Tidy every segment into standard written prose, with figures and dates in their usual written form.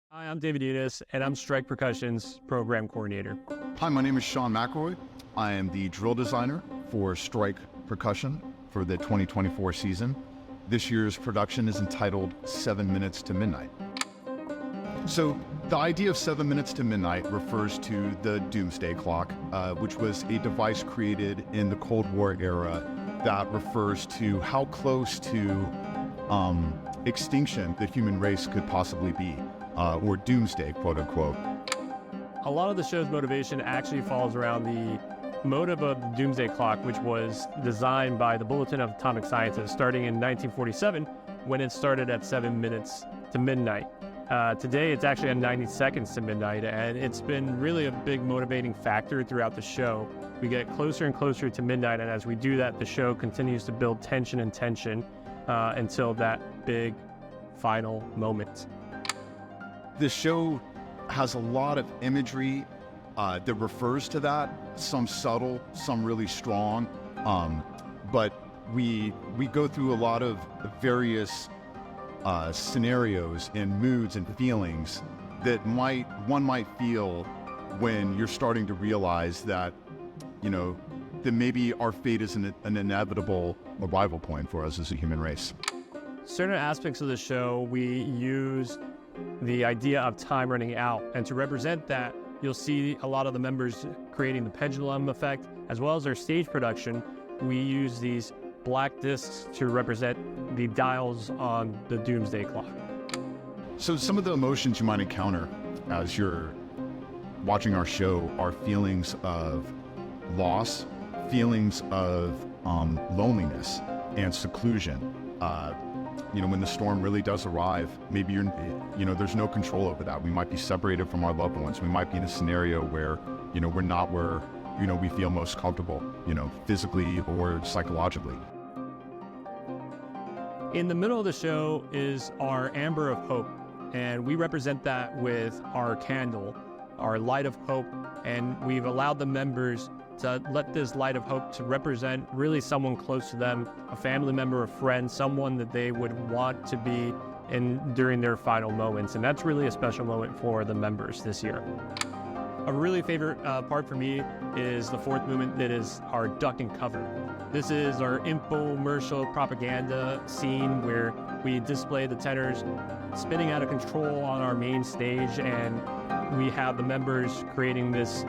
Hi, I'm David Ignatius, and I'm Strike Percussion's program coordinator. Hi, my name is Sean McElroy. I am the drill designer for Strike Percussion for the 2024 season. This year's production is entitled 7 Minutes to Midnight. So the idea of 7 minutes to midnight refers to the doomsday clock, which was a device created in the Cold War era that refers to how close to extinction the human race could possibly be, or doomsday, quote unquote. A lot of the show's motivation actually falls around the motive of the doomsday clock, which was designed by the Bulletin of Atomic Scientists starting in 1947 when it started at 7 minutes to midnight. Today it's actually at 90 seconds to midnight, and it's been really a big motivating factor throughout the show. We get closer and closer to midnight, and as we do that, the show continues to build tension and tension until that big final moment. The show has a lot of imagery that refers to that, some subtle, some really strong, but we go through a lot of various scenarios and moods and feelings that one might feel when you're starting to realize that, that maybe our fate is an inevitable arrival point for us as a human race. Certain aspects of the show, we use the idea of time running out, and to represent that, you'll see a lot of the members creating the pendulum effect, as well as our stage production. We use these black discs to represent the dials on the doomsday clock. So some of the emotions you might encounter as you're watching our show are feelings of loss, feelings of loneliness and seclusion. When the storm really does arrive, maybe there's no control over that. We might be separated from our loved ones. We might be in a scenario where, we're not where, we feel most comfortable, physically or psychologically. In the middle of the show is our amber of hope, and we represent that with our candle, our light of hope, and we've allowed the members to let this light of hope to represent really someone close to them, a family member, a friend, someone that they would want to be in during their final moments, and that's really a special moment for the members this year. A really favorite part for me is the fourth movement, that is our duck and cover. This is our infomercial propaganda scene where we display the tenors spinning out of control on our main stage, and we have the members creating this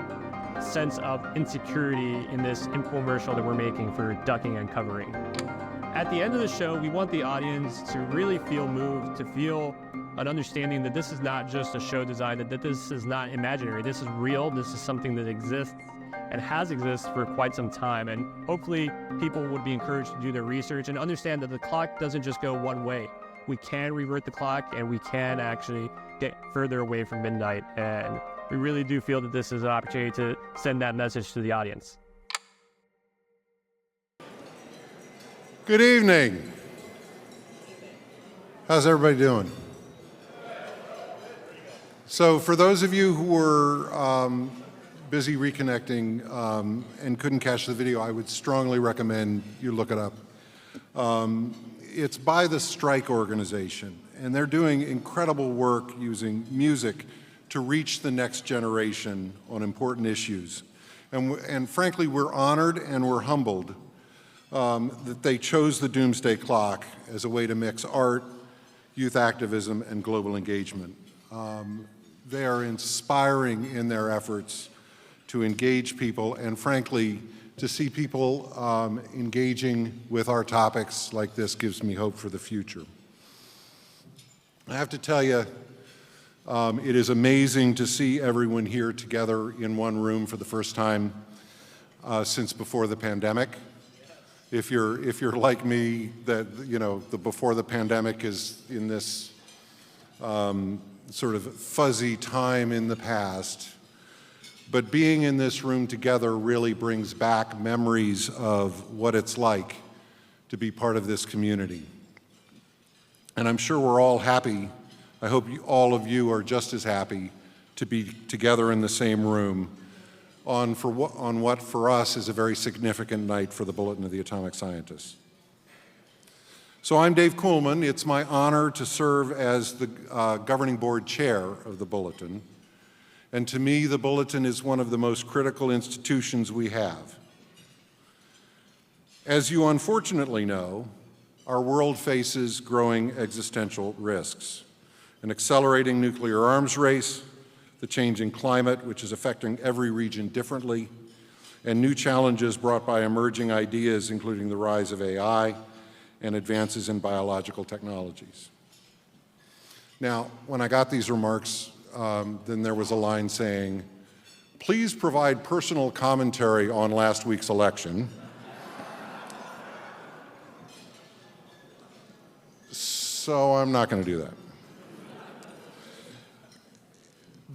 sense of insecurity in this infomercial that we're making for ducking and covering. At the end of the show, we want the audience to really feel moved, to feel an understanding that this is not just a show design, that this is not imaginary, this is real, this is something that exists and has existed for quite some time. And hopefully people would be encouraged to do their research and understand that the clock doesn't just go one way. We can revert the clock, and we can actually get further away from midnight, and we really do feel that this is an opportunity to send that message to the audience. Good evening. How's everybody doing? So for those of you who were busy reconnecting and couldn't catch the video, I would strongly recommend you look it up. It's by the Strike organization, and they're doing incredible work using music to reach the next generation on important issues. And frankly, we're honored and we're humbled that they chose the Doomsday Clock as a way to mix art, youth activism, and global engagement. They are inspiring in their efforts to engage people, and frankly, to see people engaging with our topics like this gives me hope for the future. I have to tell you, it is amazing to see everyone here together in one room for the first time since before the pandemic. If you're like me, that the before the pandemic is in this sort of fuzzy time in the past, but being in this room together really brings back memories of what it's like to be part of this community. And I'm sure we're all happy. I hope all of you are just as happy to be together in the same room on what for us is a very significant night for the Bulletin of the Atomic Scientists. So I'm Dave Kuhlman. It's my honor to serve as the governing board chair of the Bulletin. And to me, the Bulletin is one of the most critical institutions we have. As you unfortunately know, our world faces growing existential risks: an accelerating nuclear arms race, the changing climate, which is affecting every region differently, and new challenges brought by emerging ideas, including the rise of AI and advances in biological technologies. Now, when I got these remarks, then there was a line saying, "Please provide personal commentary on last week's election." So I'm not going to do that.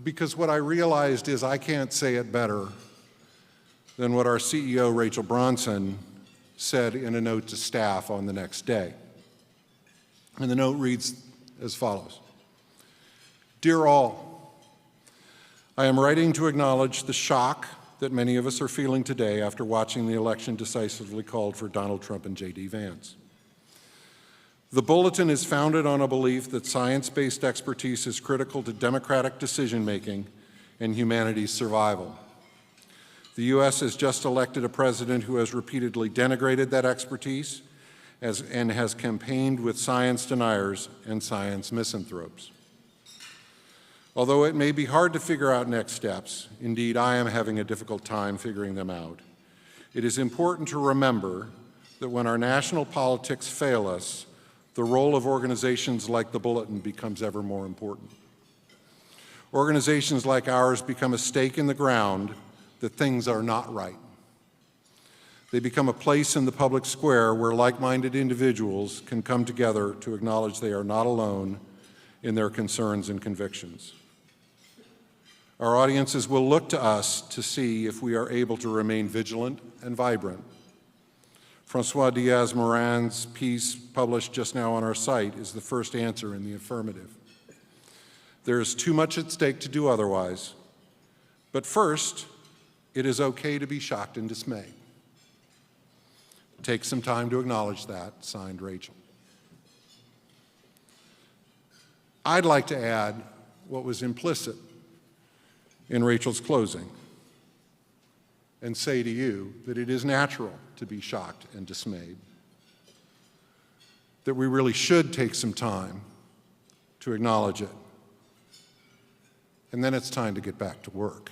Because what I realized is I can't say it better than what our CEO, Rachel Bronson, said in a note to staff on the next day. And the note reads as follows: "Dear all, I am writing to acknowledge the shock that many of us are feeling today after watching the election decisively called for Donald Trump and J.D. Vance. The Bulletin is founded on a belief that science-based expertise is critical to democratic decision-making and humanity's survival. The U.S. has just elected a president who has repeatedly denigrated that expertise and has campaigned with science deniers and science misanthropes. Although it may be hard to figure out next steps, indeed I am having a difficult time figuring them out, it is important to remember that when our national politics fail us, the role of organizations like the Bulletin becomes ever more important. Organizations like ours become a stake in the ground that things are not right. They become a place in the public square where like-minded individuals can come together to acknowledge they are not alone in their concerns and convictions. Our audiences will look to us to see if we are able to remain vigilant and vibrant. François Diaz-Morin's piece, published just now on our site, is the first answer in the affirmative. There is too much at stake to do otherwise, but first, it is okay to be shocked and dismayed. Take some time to acknowledge that." Signed, Rachel. I'd like to add what was implicit in Rachel's closing and say to you that it is natural to be shocked and dismayed, that we really should take some time to acknowledge it, and then it's time to get back to work.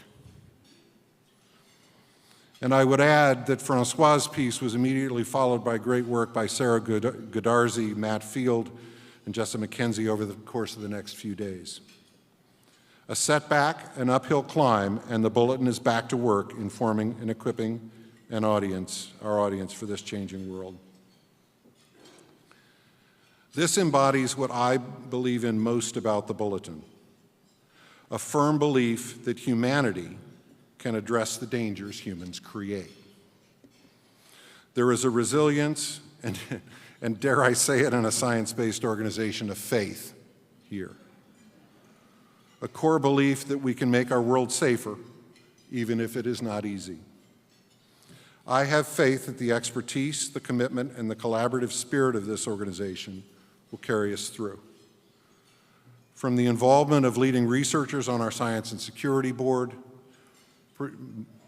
And I would add that François' piece was immediately followed by great work by Sarah Goodarzi, Matt Field, and Jessa McKenzie over the course of the next few days. A setback, an uphill climb, and the Bulletin is back to work informing and equipping our audience for this changing world. This embodies what I believe in most about the Bulletin: a firm belief that humanity can address the dangers humans create. There is a resilience, and dare I say it in a science-based organization, of faith here. A core belief that we can make our world safer, even if it is not easy. I have faith that the expertise, the commitment, and the collaborative spirit of this organization will carry us through. From the involvement of leading researchers on our Science and Security Board,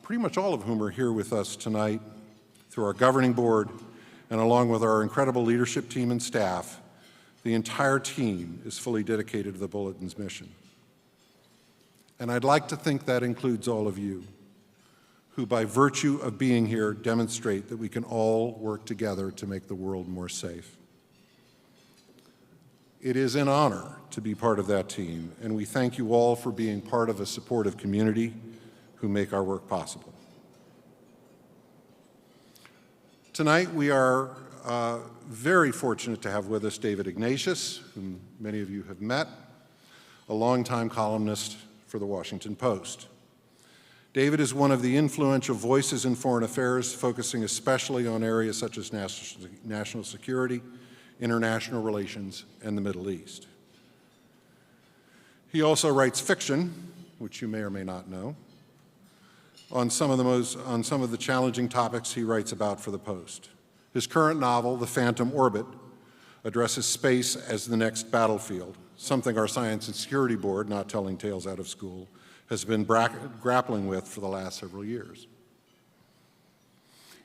pretty much all of whom are here with us tonight, through our governing board, and along with our incredible leadership team and staff, the entire team is fully dedicated to the Bulletin's mission. And I'd like to think that includes all of you, who by virtue of being here demonstrate that we can all work together to make the world more safe. It is an honor to be part of that team, and we thank you all for being part of a supportive community who make our work possible. Tonight we are very fortunate to have with us David Ignatius, whom many of you have met, a longtime columnist for the Washington Post. David is one of the influential voices in foreign affairs, focusing especially on areas such as national security, international relations, and the Middle East. He also writes fiction, which you may or may not know, on some of the challenging topics he writes about for the Post. His current novel, The Phantom Orbit, addresses space as the next battlefield, something our Science and Security Board, not telling tales out of school, has been grappling with for the last several years.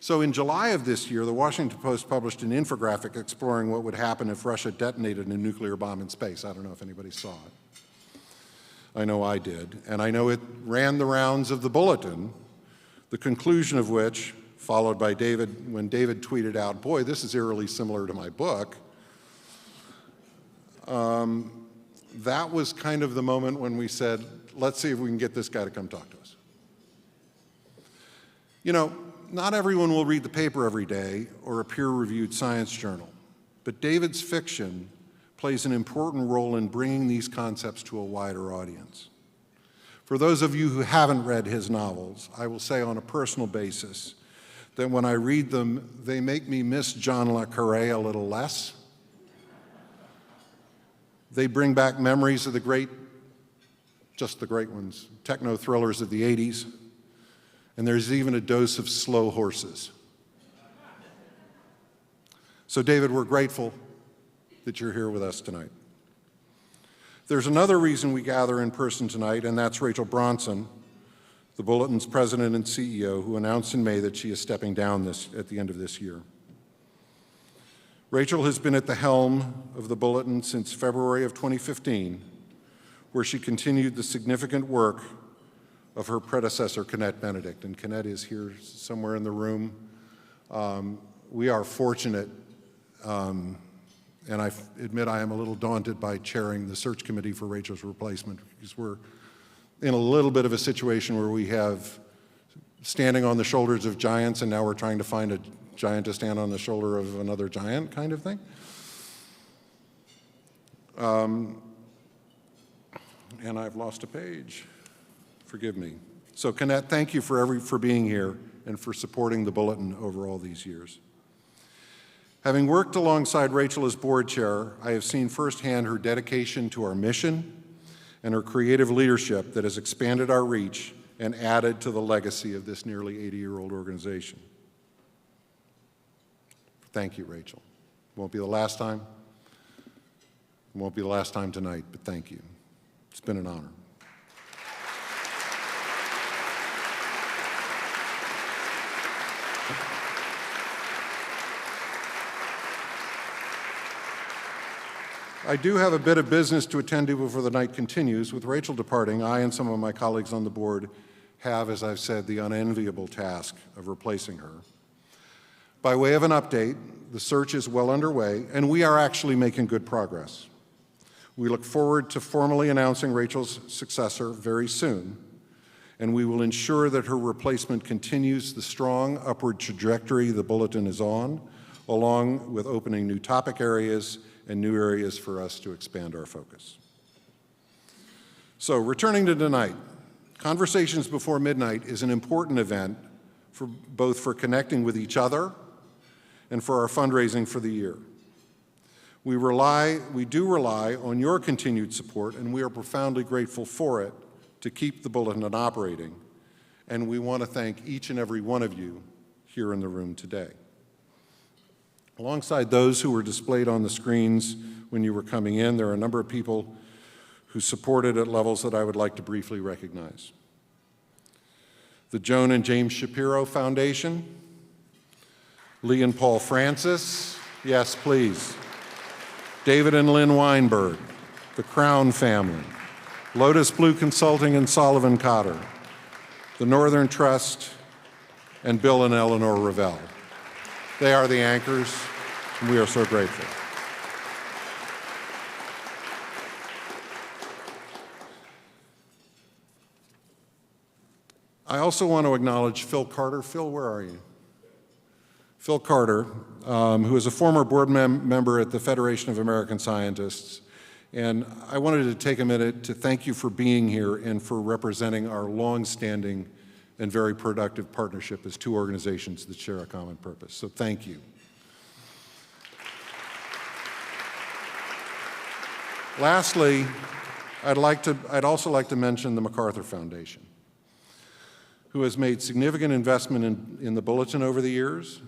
So in July of this year, the Washington Post published an infographic exploring what would happen if Russia detonated a nuclear bomb in space. I don't know if anybody saw it. I know I did. And I know it ran the rounds of the Bulletin, the conclusion of which, followed by David, when David tweeted out, "Boy, this is eerily similar to my book," that was kind of the moment when we said, let's see if we can get this guy to come talk to us. You know, not everyone will read the paper every day or a peer-reviewed science journal, but David's fiction plays an important role in bringing these concepts to a wider audience. For those of you who haven't read his novels, I will say on a personal basis that when I read them, they make me miss John le Carré a little less. They bring back memories of the great, just the great ones, techno-thrillers of the 80s, and there's even a dose of slow horses. So David, we're grateful that you're here with us tonight. There's another reason we gather in person tonight, and that's Rachel Bronson, the Bulletin's president and CEO, who announced in May that she is stepping down at the end of this year. Rachel has been at the helm of the Bulletin since February of 2015, where she continued the significant work of her predecessor, Kenneth Benedict. And Kenneth is here somewhere in the room. We are fortunate, and I admit I am a little daunted by chairing the search committee for Rachel's replacement, because we're in a little bit of a situation where we have standing on the shoulders of giants, and now we're trying to find a giant to stand on the shoulder of another giant kind of thing. And I've lost a page. Forgive me. So Kenneth, thank you for being here and for supporting the Bulletin over all these years. Having worked alongside Rachel as board chair, I have seen firsthand her dedication to our mission and her creative leadership that has expanded our reach and added to the legacy of this nearly 80-year-old organization. Thank you, Rachel. It won't be the last time. It won't be the last time tonight, but thank you. It's been an honor. I do have a bit of business to attend to before the night continues. With Rachel departing, I and some of my colleagues on the board have, as I've said, the unenviable task of replacing her. By way of an update, the search is well underway, and we are actually making good progress. We look forward to formally announcing Rachel's successor very soon, and we will ensure that her replacement continues the strong upward trajectory the Bulletin is on, along with opening new topic areas and new areas for us to expand our focus. So, returning to tonight, Conversations Before Midnight is an important event both for connecting with each other and for our fundraising for the year. We do rely on your continued support, and we are profoundly grateful for it to keep the Bulletin operating, and we want to thank each and every one of you here in the room today. Alongside those who were displayed on the screens when you were coming in, there are a number of people who supported at levels that I would like to briefly recognize. The Joan and James Shapiro Foundation, Lee and Paul Francis, yes, please. David and Lynn Weinberg, the Crown family, Lotus Blue Consulting and Sullivan Cotter, the Northern Trust, and Bill and Eleanor Revelle. They are the anchors, and we are so grateful. I also want to acknowledge Phil Carter. Phil, where are you? Phil Carter, who is a former board member at the Federation of American Scientists. And I wanted to take a minute to thank you for being here and for representing our long-standing and very productive partnership as two organizations that share a common purpose. So thank you. Lastly, I'd also like to mention the MacArthur Foundation, who has made significant investment in the Bulletin over the years,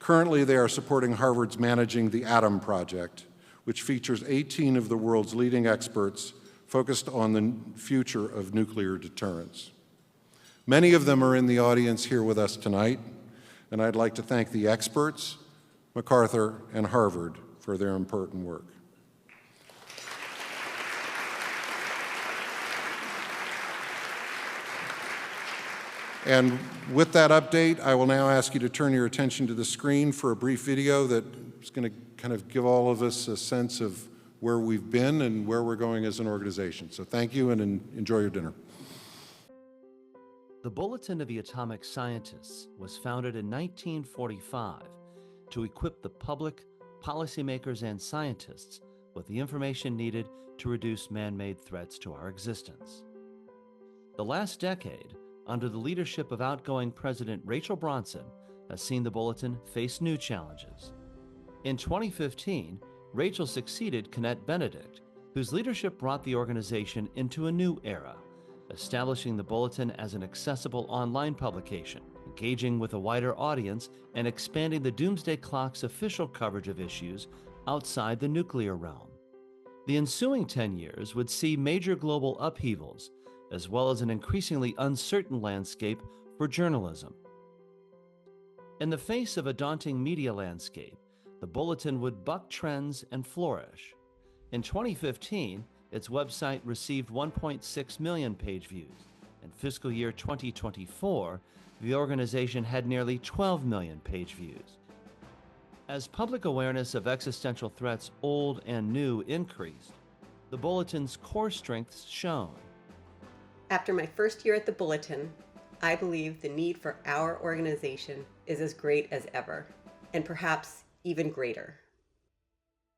Currently, they are supporting Harvard's Managing the Atom Project, which features 18 of the world's leading experts focused on the future of nuclear deterrence. Many of them are in the audience here with us tonight, and I'd like to thank the experts, MacArthur, and Harvard for their important work. And with that update, I will now ask you to turn your attention to the screen for a brief video that is going to kind of give all of us a sense of where we've been and where we're going as an organization. So thank you and enjoy your dinner. The Bulletin of the Atomic Scientists was founded in 1945 to equip the public, policymakers, and scientists with the information needed to reduce man-made threats to our existence. The last decade, under the leadership of outgoing President Rachel Bronson, has seen the Bulletin face new challenges. In 2015, Rachel succeeded Kenneth Benedict, whose leadership brought the organization into a new era, establishing the Bulletin as an accessible online publication, engaging with a wider audience, and expanding the Doomsday Clock's official coverage of issues outside the nuclear realm. The ensuing 10 years would see major global upheavals, as well as an increasingly uncertain landscape for journalism. In the face of a daunting media landscape, the Bulletin would buck trends and flourish. In 2015, its website received 1.6 million page views. In fiscal year 2024, the organization had nearly 12 million page views. As public awareness of existential threats, old and new, increased, the Bulletin's core strengths shone. After my first year at the Bulletin, I believe the need for our organization is as great as ever, and perhaps even greater.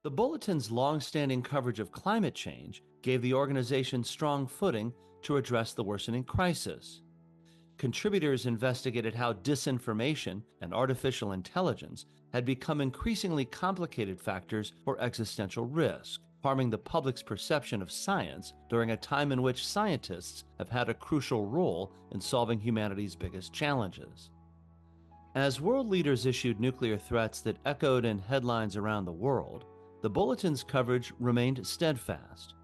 The Bulletin's long-standing coverage of climate change gave the organization strong footing to address the worsening crisis. Contributors investigated how disinformation and artificial intelligence had become increasingly complicated factors for existential risk, harming the public's perception of science during a time in which scientists have had a crucial role in solving humanity's biggest challenges. As world leaders issued nuclear threats that echoed in headlines around the world, the Bulletin's coverage remained steadfast.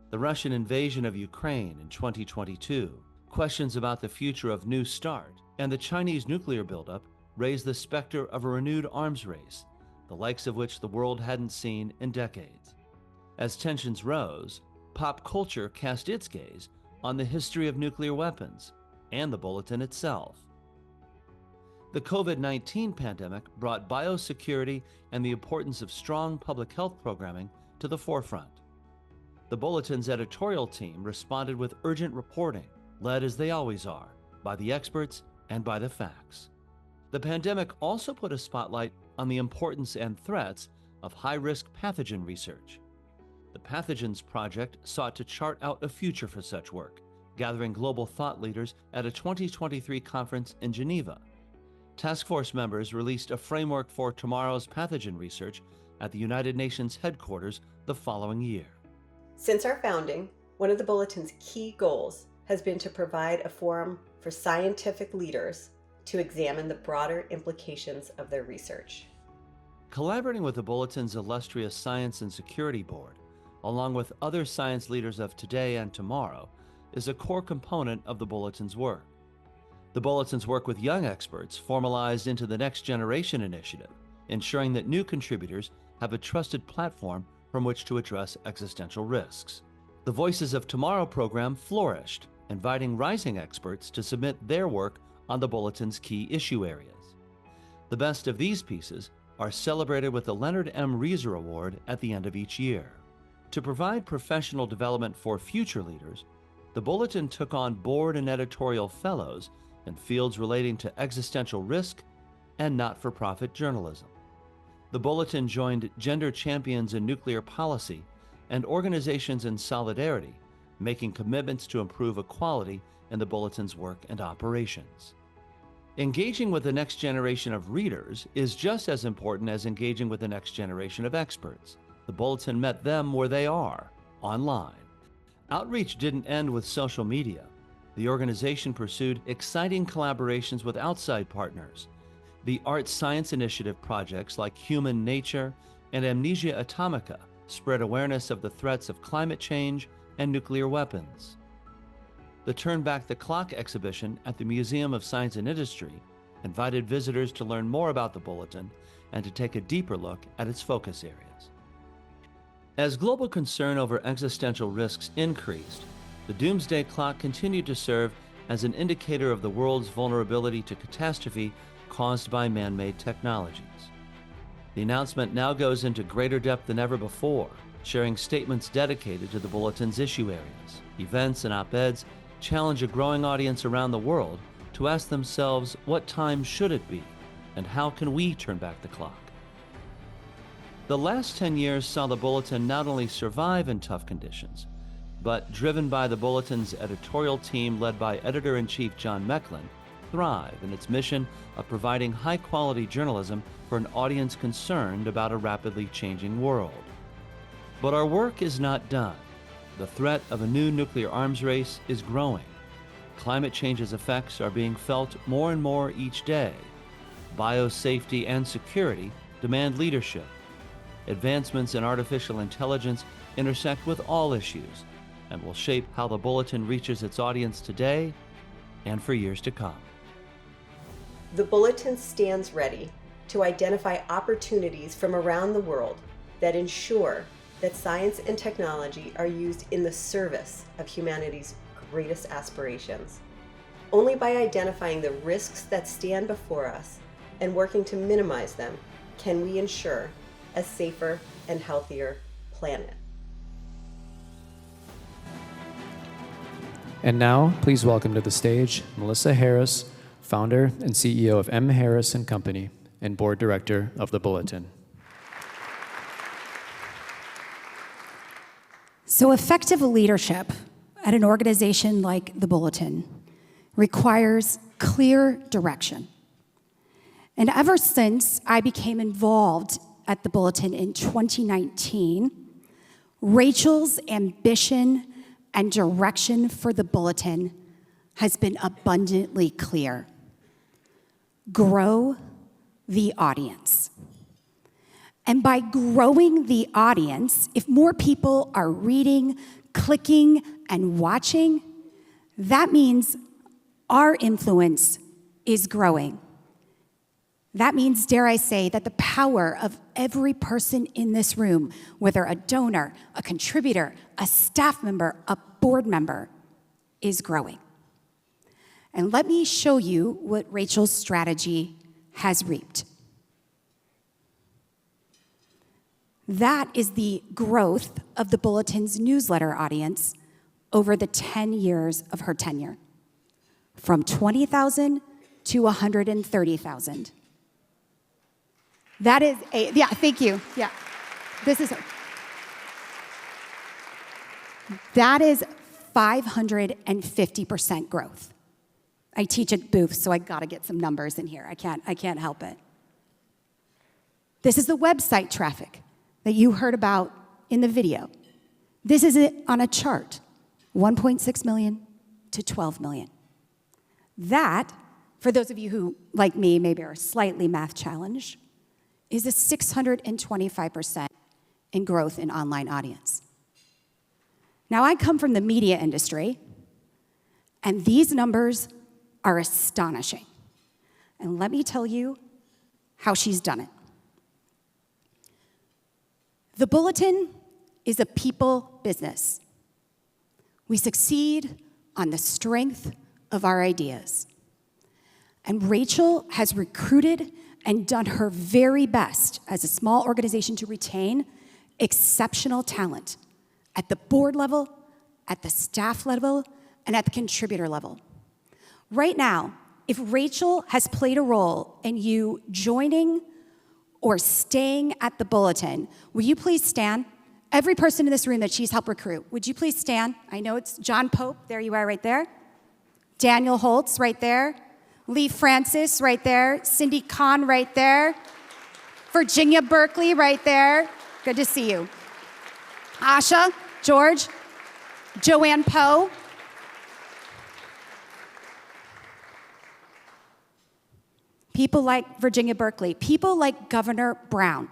The Russian invasion of Ukraine in 2022, questions about the future of New START, and the Chinese nuclear buildup raised the specter of a renewed arms race, the likes of which the world hadn't seen in decades. As tensions rose, pop culture cast its gaze on the history of nuclear weapons and the Bulletin itself. The COVID-19 pandemic brought biosecurity and the importance of strong public health programming to the forefront. The Bulletin's editorial team responded with urgent reporting, led as they always are, by the experts and by the facts. The pandemic also put a spotlight on the importance and threats of high-risk pathogen research. The Pathogens Project sought to chart out a future for such work, gathering global thought leaders at a 2023 conference in Geneva. Task Force members released a framework for tomorrow's pathogen research at the United Nations headquarters the following year. Since our founding, one of the Bulletin's key goals has been to provide a forum for scientific leaders to examine the broader implications of their research. Collaborating with the Bulletin's illustrious Science and Security Board, along with other science leaders of today and tomorrow, is a core component of the Bulletin's work. The Bulletin's work with young experts formalized into the Next Generation initiative, ensuring that new contributors have a trusted platform from which to address existential risks. The Voices of Tomorrow program flourished, inviting rising experts to submit their work on the Bulletin's key issue areas. The best of these pieces are celebrated with the Leonard M. Rieser Award at the end of each year. To provide professional development for future leaders, the Bulletin took on board and editorial fellows in fields relating to existential risk and not-for-profit journalism. The Bulletin joined gender champions in nuclear policy and organizations in solidarity, making commitments to improve equality in the Bulletin's work and operations. Engaging with the next generation of readers is just as important as engaging with the next generation of experts. The Bulletin met them where they are, online. Outreach didn't end with social media. The organization pursued exciting collaborations with outside partners, The Art Science Initiative projects like Human Nature and Amnesia Atomica spread awareness of the threats of climate change and nuclear weapons. The Turn Back the Clock exhibition at the Museum of Science and Industry invited visitors to learn more about the Bulletin and to take a deeper look at its focus areas. As global concern over existential risks increased, the Doomsday Clock continued to serve as an indicator of the world's vulnerability to catastrophe caused by man-made technologies. The announcement now goes into greater depth than ever before, sharing statements dedicated to the Bulletin's issue areas. Events and op-eds challenge a growing audience around the world to ask themselves, what time should it be, and how can we turn back the clock? The last 10 years saw the Bulletin not only survive in tough conditions, but, driven by the Bulletin's editorial team led by Editor-in-Chief John Mecklin, thrive in its mission of providing high-quality journalism for an audience concerned about a rapidly changing world. But our work is not done. The threat of a new nuclear arms race is growing. Climate change's effects are being felt more and more each day. Biosafety and security demand leadership. Advancements in artificial intelligence intersect with all issues and will shape how the Bulletin reaches its audience today and for years to come. The Bulletin stands ready to identify opportunities from around the world that ensure that science and technology are used in the service of humanity's greatest aspirations. Only by identifying the risks that stand before us and working to minimize them can we ensure a safer and healthier planet. And now, please welcome to the stage Melissa Harris, founder and CEO of M. Harris & Company and board director of the Bulletin. So effective leadership at an organization like the Bulletin requires clear direction. And ever since I became involved at the Bulletin in 2019, Rachel's ambition and direction for the Bulletin has been abundantly clear. Grow the audience. And by growing the audience, if more people are reading, clicking, and watching, that means our influence is growing. That means, dare I say, that the power of every person in this room, whether a donor, a contributor, a staff member, a board member, is growing. And let me show you what Rachel's strategy has reaped. That is the growth of the Bulletin's newsletter audience over the 10 years of her tenure, from 20,000 to 130,000. That is thank you. Yeah. That is 550% growth. I teach at Booth, so I gotta get some numbers in here. I can't help it. This is the website traffic that you heard about in the video. This is it on a chart, 1.6 million to 12 million. That, for those of you who, like me, maybe are slightly math challenged, is a 625% in growth in online audience. Now, I come from the media industry, and these numbers are astonishing. And let me tell you how she's done it. The Bulletin is a people business. We succeed on the strength of our ideas. And Rachel has recruited and done her very best as a small organization to retain exceptional talent at the board level, at the staff level, and at the contributor level. Right now, if Rachel has played a role in you joining or staying at the Bulletin, will you please stand? Every person in this room that she's helped recruit, would you please stand? I know it's John Pope, there you are right there. Daniel Holtz right there. Lee Francis right there. Cindy Kahn right there. Virginia Berkeley right there. Good to see you. Asha, George, Joanne Poe. people like Virginia Berkeley, people like Governor Brown,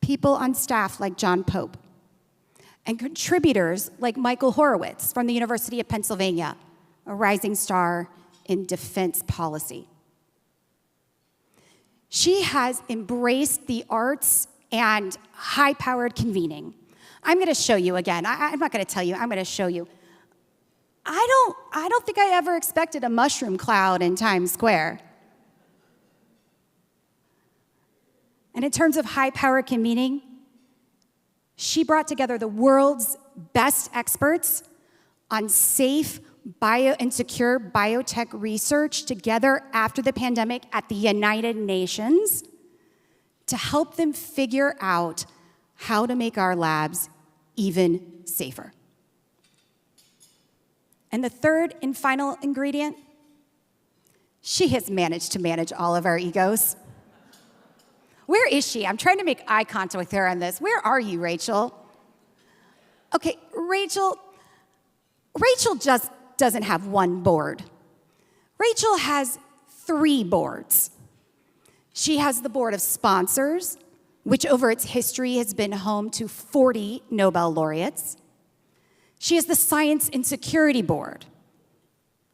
people on staff like John Pope, and contributors like Michael Horowitz from the University of Pennsylvania, a rising star in defense policy. She has embraced the arts and high-powered convening. I'm going to show you again. I'm not going to tell you. I'm going to show you. I don't think I ever expected a mushroom cloud in Times Square. And in terms of high-powered convening, she brought together the world's best experts on safe and secure biotech research together after the pandemic at the United Nations to help them figure out how to make our labs even safer. And the third and final ingredient, she has managed to manage all of our egos. Where is she? I'm trying to make eye contact with her on this. Where are you, Rachel? Okay, Rachel just doesn't have one board. Rachel has 3 boards. She has the board of sponsors, which over its history has been home to 40 Nobel laureates. She has the Science and Security Board,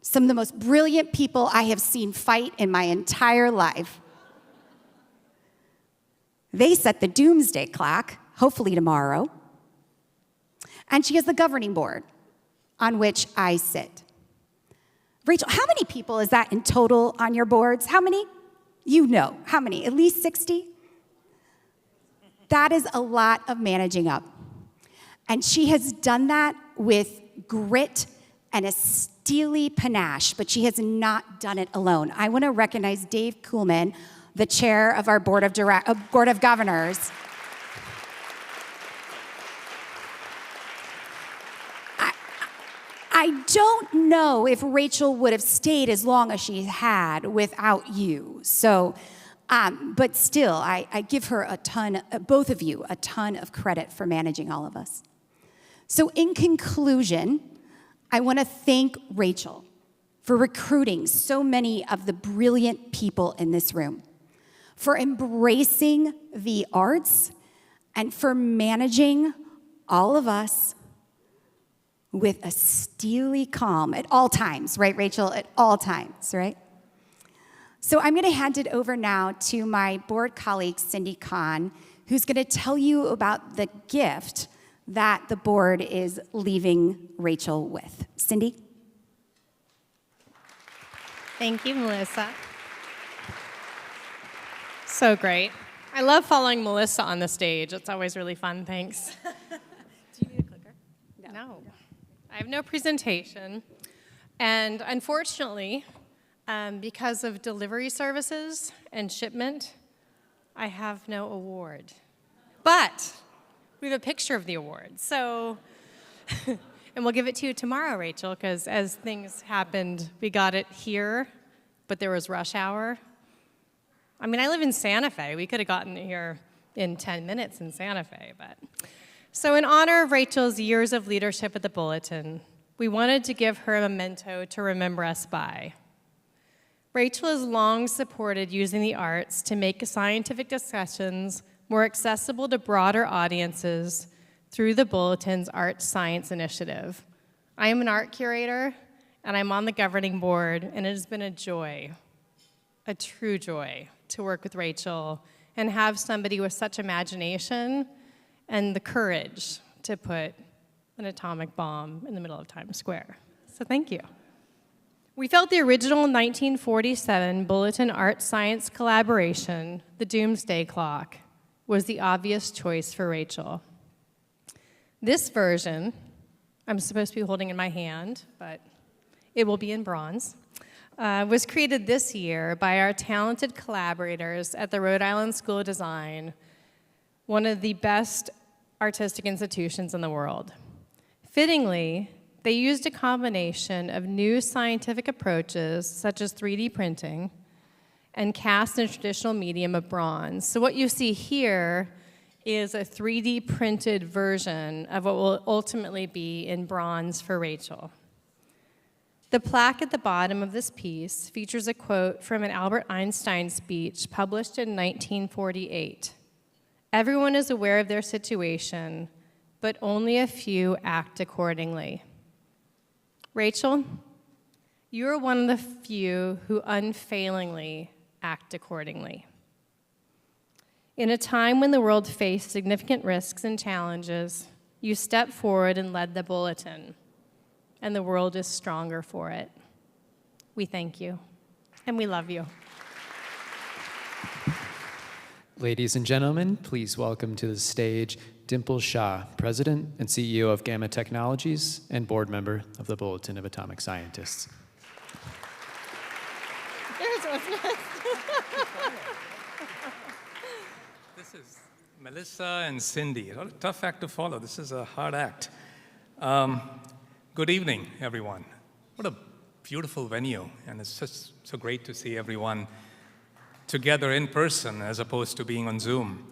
some of the most brilliant people I have seen fight in my entire life. They set the doomsday clock, hopefully tomorrow. And she has the governing board, on which I sit. Rachel, how many people is that in total on your boards? How many? You know, how many? At least 60? That is a lot of managing up. And she has done that with grit and a steely panache, but she has not done it alone. I want to recognize Dave Kuhlman, the chair of our Board of Governors. I don't know if Rachel would have stayed as long as she had without you. So, but still, I give her both of you, a ton of credit for managing all of us. So in conclusion, I want to thank Rachel for recruiting so many of the brilliant people in this room, for embracing the arts, and for managing all of us with a steely calm at all times, right, Rachel? At all times, right? So I'm going to hand it over now to my board colleague, Cindy Kahn, who's going to tell you about the gift that the board is leaving Rachel with. Cindy? Thank you, Melissa. So great. I love following Melissa on the stage. It's always really fun. Thanks. Do you need a clicker? No. I have no presentation. And unfortunately, because of delivery services and shipment, I have no award. But we have a picture of the award. So, and we'll give it to you tomorrow, Rachel, because as things happened, we got it here, but there was rush hour. I mean, I live in Santa Fe. We could have gotten it here in 10 minutes in Santa Fe, but. So in honor of Rachel's years of leadership at the Bulletin, we wanted to give her a memento to remember us by. Rachel has long supported using the arts to make scientific discussions more accessible to broader audiences through the Bulletin's Art Science Initiative. I am an art curator, and I'm on the governing board, and it has been a joy, a true joy, to work with Rachel and have somebody with such imagination and the courage to put an atomic bomb in the middle of Times Square. So thank you. We felt the original 1947 Bulletin Art Science collaboration, the Doomsday Clock, was the obvious choice for Rachel. This version, I'm supposed to be holding in my hand, but it will be in bronze, was created this year by our talented collaborators at the Rhode Island School of Design, one of the best artistic institutions in the world. Fittingly, they used a combination of new scientific approaches, such as 3D printing, and cast in a traditional medium of bronze. So what you see here is a 3D printed version of what will ultimately be in bronze for Rachel. The plaque at the bottom of this piece features a quote from an Albert Einstein speech published in 1948. Everyone is aware of their situation, but only a few act accordingly. Rachel, you are one of the few who unfailingly act accordingly. In a time when the world faced significant risks and challenges, you stepped forward and led the Bulletin, and the world is stronger for it. We thank you, and we love you. Ladies and gentlemen, please welcome to the stage Dimple Shah, President and CEO of Gamma Technologies and board member of the Bulletin of Atomic Scientists. There's what's next. This is Melissa and Cindy. A tough act to follow. This is a hard act. Good evening, everyone. What a beautiful venue, and it's just so great to see everyone together in person as opposed to being on Zoom.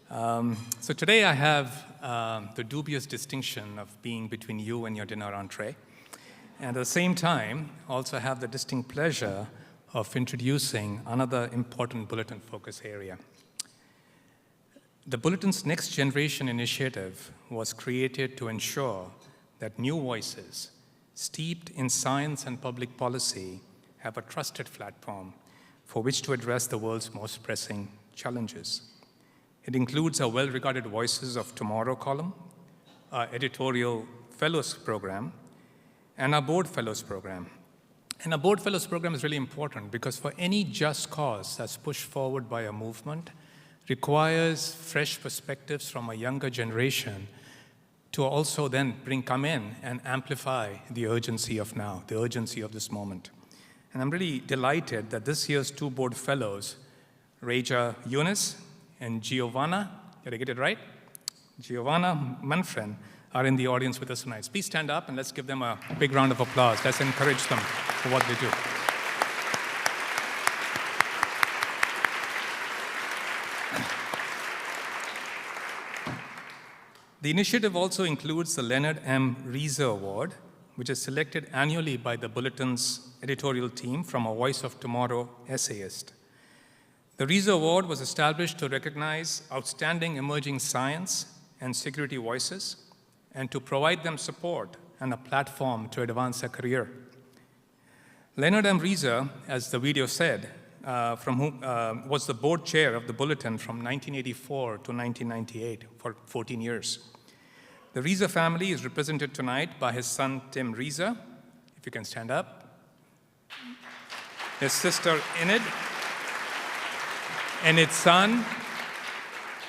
So today I have the dubious distinction of being between you and your dinner entree, and at the same time also have the distinct pleasure of introducing another important Bulletin focus area. The Bulletin's Next Generation initiative was created to ensure that new voices, steeped in science and public policy, have a trusted platform for which to address the world's most pressing challenges. It includes our well-regarded Voices of Tomorrow column, our editorial fellows program, and our board fellows program. And our board fellows program is really important because for any just cause that's pushed forward by a movement requires fresh perspectives from a younger generation to also then come in and amplify the urgency of now, the urgency of this moment. And I'm really delighted that this year's two board fellows, Reja Yunus and Giovanna, did I get it right? Giovanna Manfred, are in the audience with us tonight. Please stand up and let's give them a big round of applause. Let's encourage them for what they do. The initiative also includes the Leonard M. Rieser Award, which is selected annually by the Bulletin's editorial team from a Voice of Tomorrow essayist. The Rieser Award was established to recognize outstanding emerging science and security voices and to provide them support and a platform to advance their career. Leonard M. Rieser, as the video said, was the board chair of the Bulletin from 1984 to 1998 for 14 years. The Rieser family is represented tonight by his son, Tim Rieser, if you can stand up, his sister, Enid, Enid's son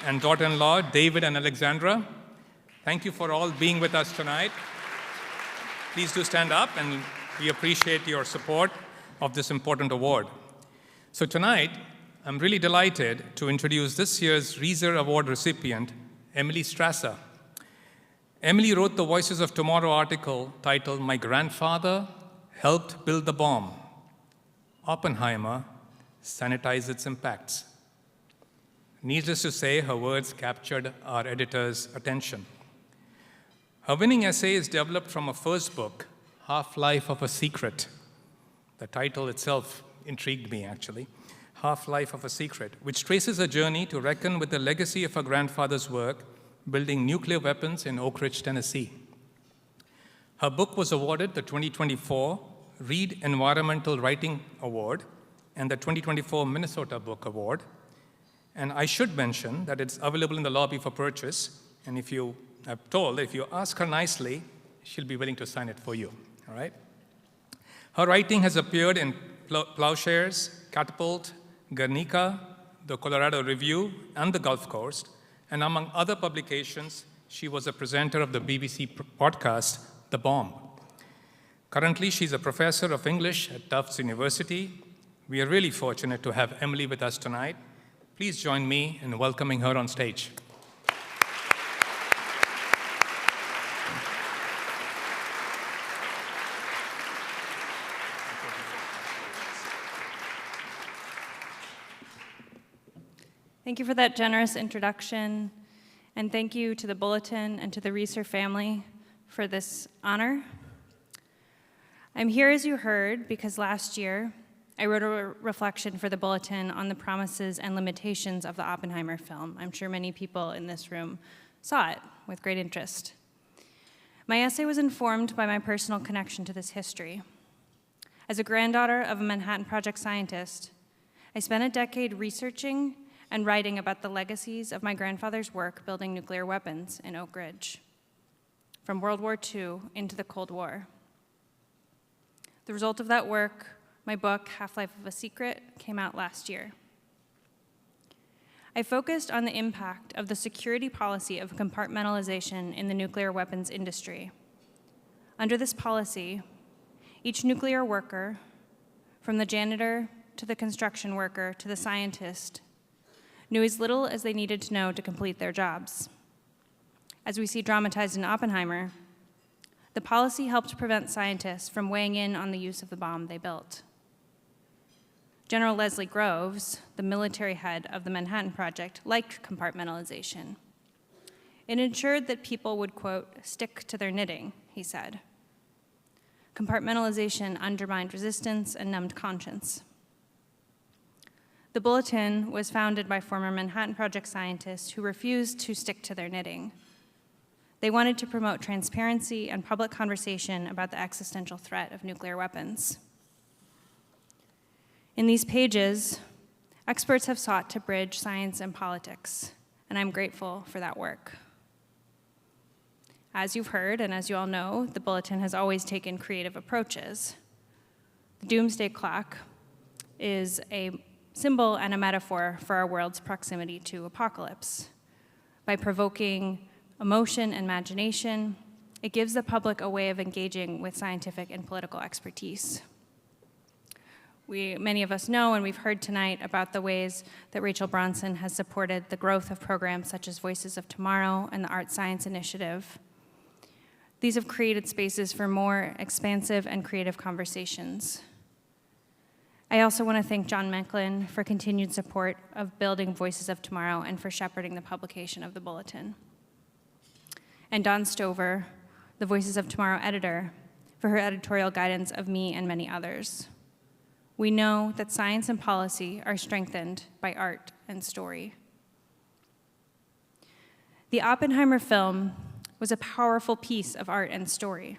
and daughter-in-law, David and Alexandra. Thank you for all being with us tonight. Please do stand up, and we appreciate your support of this important award. So tonight, I'm really delighted to introduce this year's Rieser Award recipient, Emily Strasser. Emily wrote the Voices of Tomorrow article titled, "My Grandfather Helped Build the Bomb. Oppenheimer Sanitized Its Impacts." Needless to say, her words captured our editor's attention. Her winning essay is developed from her first book, Half-Life of a Secret. The title itself intrigued me, actually. Half-Life of a Secret, which traces a journey to reckon with the legacy of her grandfather's work, building nuclear weapons in Oak Ridge, Tennessee. Her book was awarded the 2024 Reed Environmental Writing Award and the 2024 Minnesota Book Award. And I should mention that it's available in the lobby for purchase. And if you ask her nicely, she'll be willing to sign it for you, all right? Her writing has appeared in Plowshares, Catapult, Guernica, the Colorado Review, and the Gulf Coast. And among other publications, she was a presenter of the BBC podcast, The Bomb. Currently, she's a professor of English at Tufts University. We are really fortunate to have Emily with us tonight. Please join me in welcoming her on stage. Thank you for that generous introduction, and thank you to the Bulletin and to the Rieser family for this honor. I'm here, as you heard, because last year I wrote a reflection for the Bulletin on the promises and limitations of the Oppenheimer film. I'm sure many people in this room saw it with great interest. My essay was informed by my personal connection to this history. As a granddaughter of a Manhattan Project scientist, I spent a decade researching and writing about the legacies of my grandfather's work building nuclear weapons in Oak Ridge, from World War II into the Cold War. The result of that work, my book, Half-Life of a Secret, came out last year. I focused on the impact of the security policy of compartmentalization in the nuclear weapons industry. Under this policy, each nuclear worker, from the janitor to the construction worker to the scientist, knew as little as they needed to know to complete their jobs. As we see dramatized in Oppenheimer, the policy helped prevent scientists from weighing in on the use of the bomb they built. General Leslie Groves, the military head of the Manhattan Project, liked compartmentalization. It ensured that people would, quote, stick to their knitting, he said. Compartmentalization undermined resistance and numbed conscience. The Bulletin was founded by former Manhattan Project scientists who refused to stick to their knitting. They wanted to promote transparency and public conversation about the existential threat of nuclear weapons. In these pages, experts have sought to bridge science and politics, and I'm grateful for that work. As you've heard, and as you all know, the Bulletin has always taken creative approaches. The doomsday clock is a symbol and a metaphor for our world's proximity to apocalypse. By provoking emotion and imagination, it gives the public a way of engaging with scientific and political expertise. Many of us know, and we've heard tonight, about the ways that Rachel Bronson has supported the growth of programs such as Voices of Tomorrow and the Art Science Initiative. These have created spaces for more expansive and creative conversations. I also want to thank John Mecklin for continued support of building Voices of Tomorrow and for shepherding the publication of the Bulletin. And Dawn Stover, the Voices of Tomorrow editor, for her editorial guidance of me and many others. We know that science and policy are strengthened by art and story. The Oppenheimer film was a powerful piece of art and story.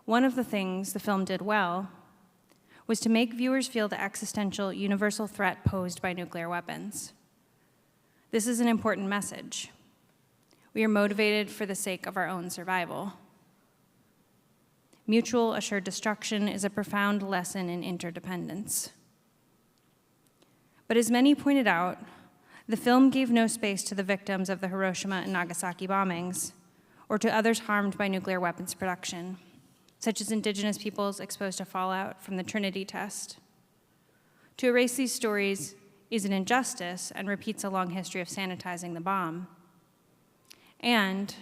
One of the things the film did well was to make viewers feel the existential universal threat posed by nuclear weapons. This is an important message. We are motivated for the sake of our own survival. Mutual assured destruction is a profound lesson in interdependence. But as many pointed out, the film gave no space to the victims of the Hiroshima and Nagasaki bombings, or to others harmed by nuclear weapons production, such as indigenous peoples exposed to fallout from the Trinity test. To erase these stories is an injustice and repeats a long history of sanitizing the bomb. And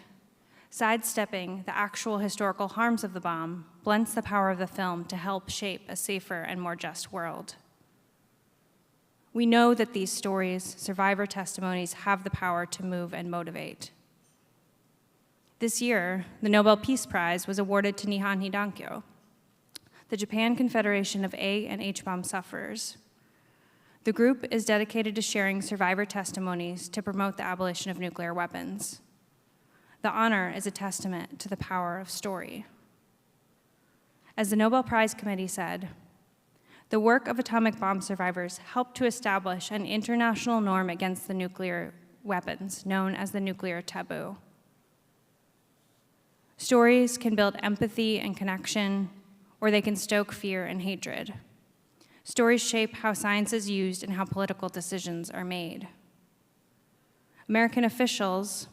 sidestepping the actual historical harms of the bomb blunts the power of the film to help shape a safer and more just world. We know that these stories, survivor testimonies, have the power to move and motivate. This year, the Nobel Peace Prize was awarded to Nihon Hidankyo, the Japan Confederation of A and H bomb sufferers. The group is dedicated to sharing survivor testimonies to promote the abolition of nuclear weapons. The honor is a testament to the power of story. As the Nobel Prize Committee said, the work of atomic bomb survivors helped to establish an international norm against the nuclear weapons, known as the nuclear taboo. Stories can build empathy and connection, or they can stoke fear and hatred. Stories shape how science is used and how political decisions are made. American officials,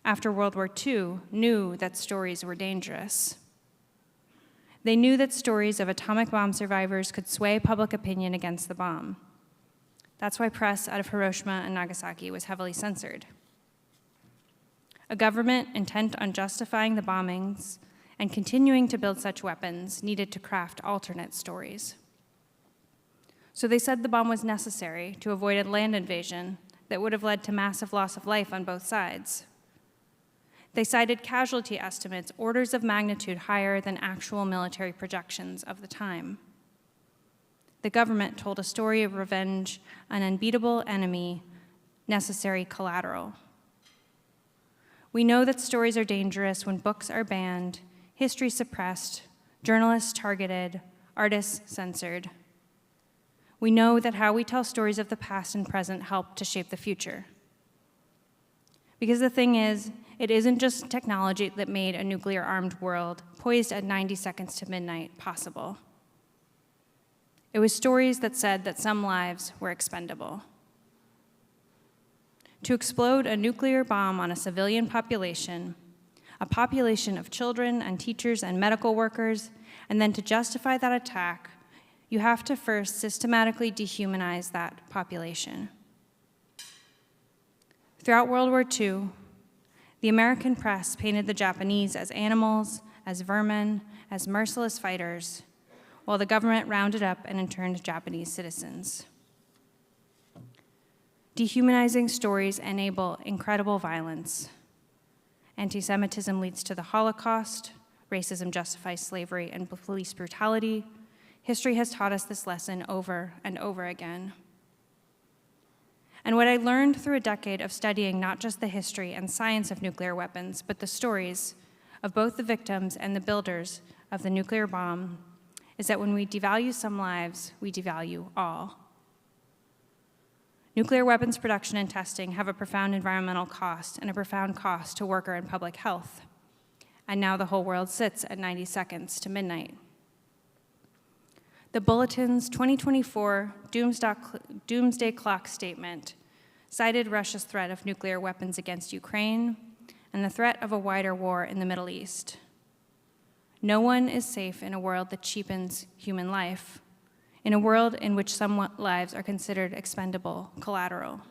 after World War II, knew that stories were dangerous. They knew that stories of atomic bomb survivors could sway public opinion against the bomb. That's why press out of Hiroshima and Nagasaki was heavily censored. A government intent on justifying the bombings and continuing to build such weapons needed to craft alternate stories. So they said the bomb was necessary to avoid a land invasion that would have led to massive loss of life on both sides. They cited casualty estimates orders of magnitude higher than actual military projections of the time. The government told a story of revenge, an unbeatable enemy, necessary collateral. We know that stories are dangerous when books are banned, history suppressed, journalists targeted, artists censored. We know that how we tell stories of the past and present help to shape the future. Because the thing is, it isn't just technology that made a nuclear-armed world, poised at 90 seconds to midnight, possible. It was stories that said that some lives were expendable. To explode a nuclear bomb on a civilian population, a population of children and teachers and medical workers, and then to justify that attack, you have to first systematically dehumanize that population. Throughout World War II, the American press painted the Japanese as animals, as vermin, as merciless fighters, while the government rounded up and interned Japanese citizens. Dehumanizing stories enable incredible violence. Anti-Semitism leads to the Holocaust, racism justifies slavery and police brutality. History has taught us this lesson over and over again. And what I learned through a decade of studying not just the history and science of nuclear weapons, but the stories of both the victims and the builders of the nuclear bomb, is that when we devalue some lives, we devalue all. Nuclear weapons production and testing have a profound environmental cost and a profound cost to worker and public health. And now the whole world sits at 90 seconds to midnight. The Bulletin's 2024 Doomsday Clock statement cited Russia's threat of nuclear weapons against Ukraine and the threat of a wider war in the Middle East. No one is safe in a world that cheapens human life, in a world in which some lives are considered expendable collateral.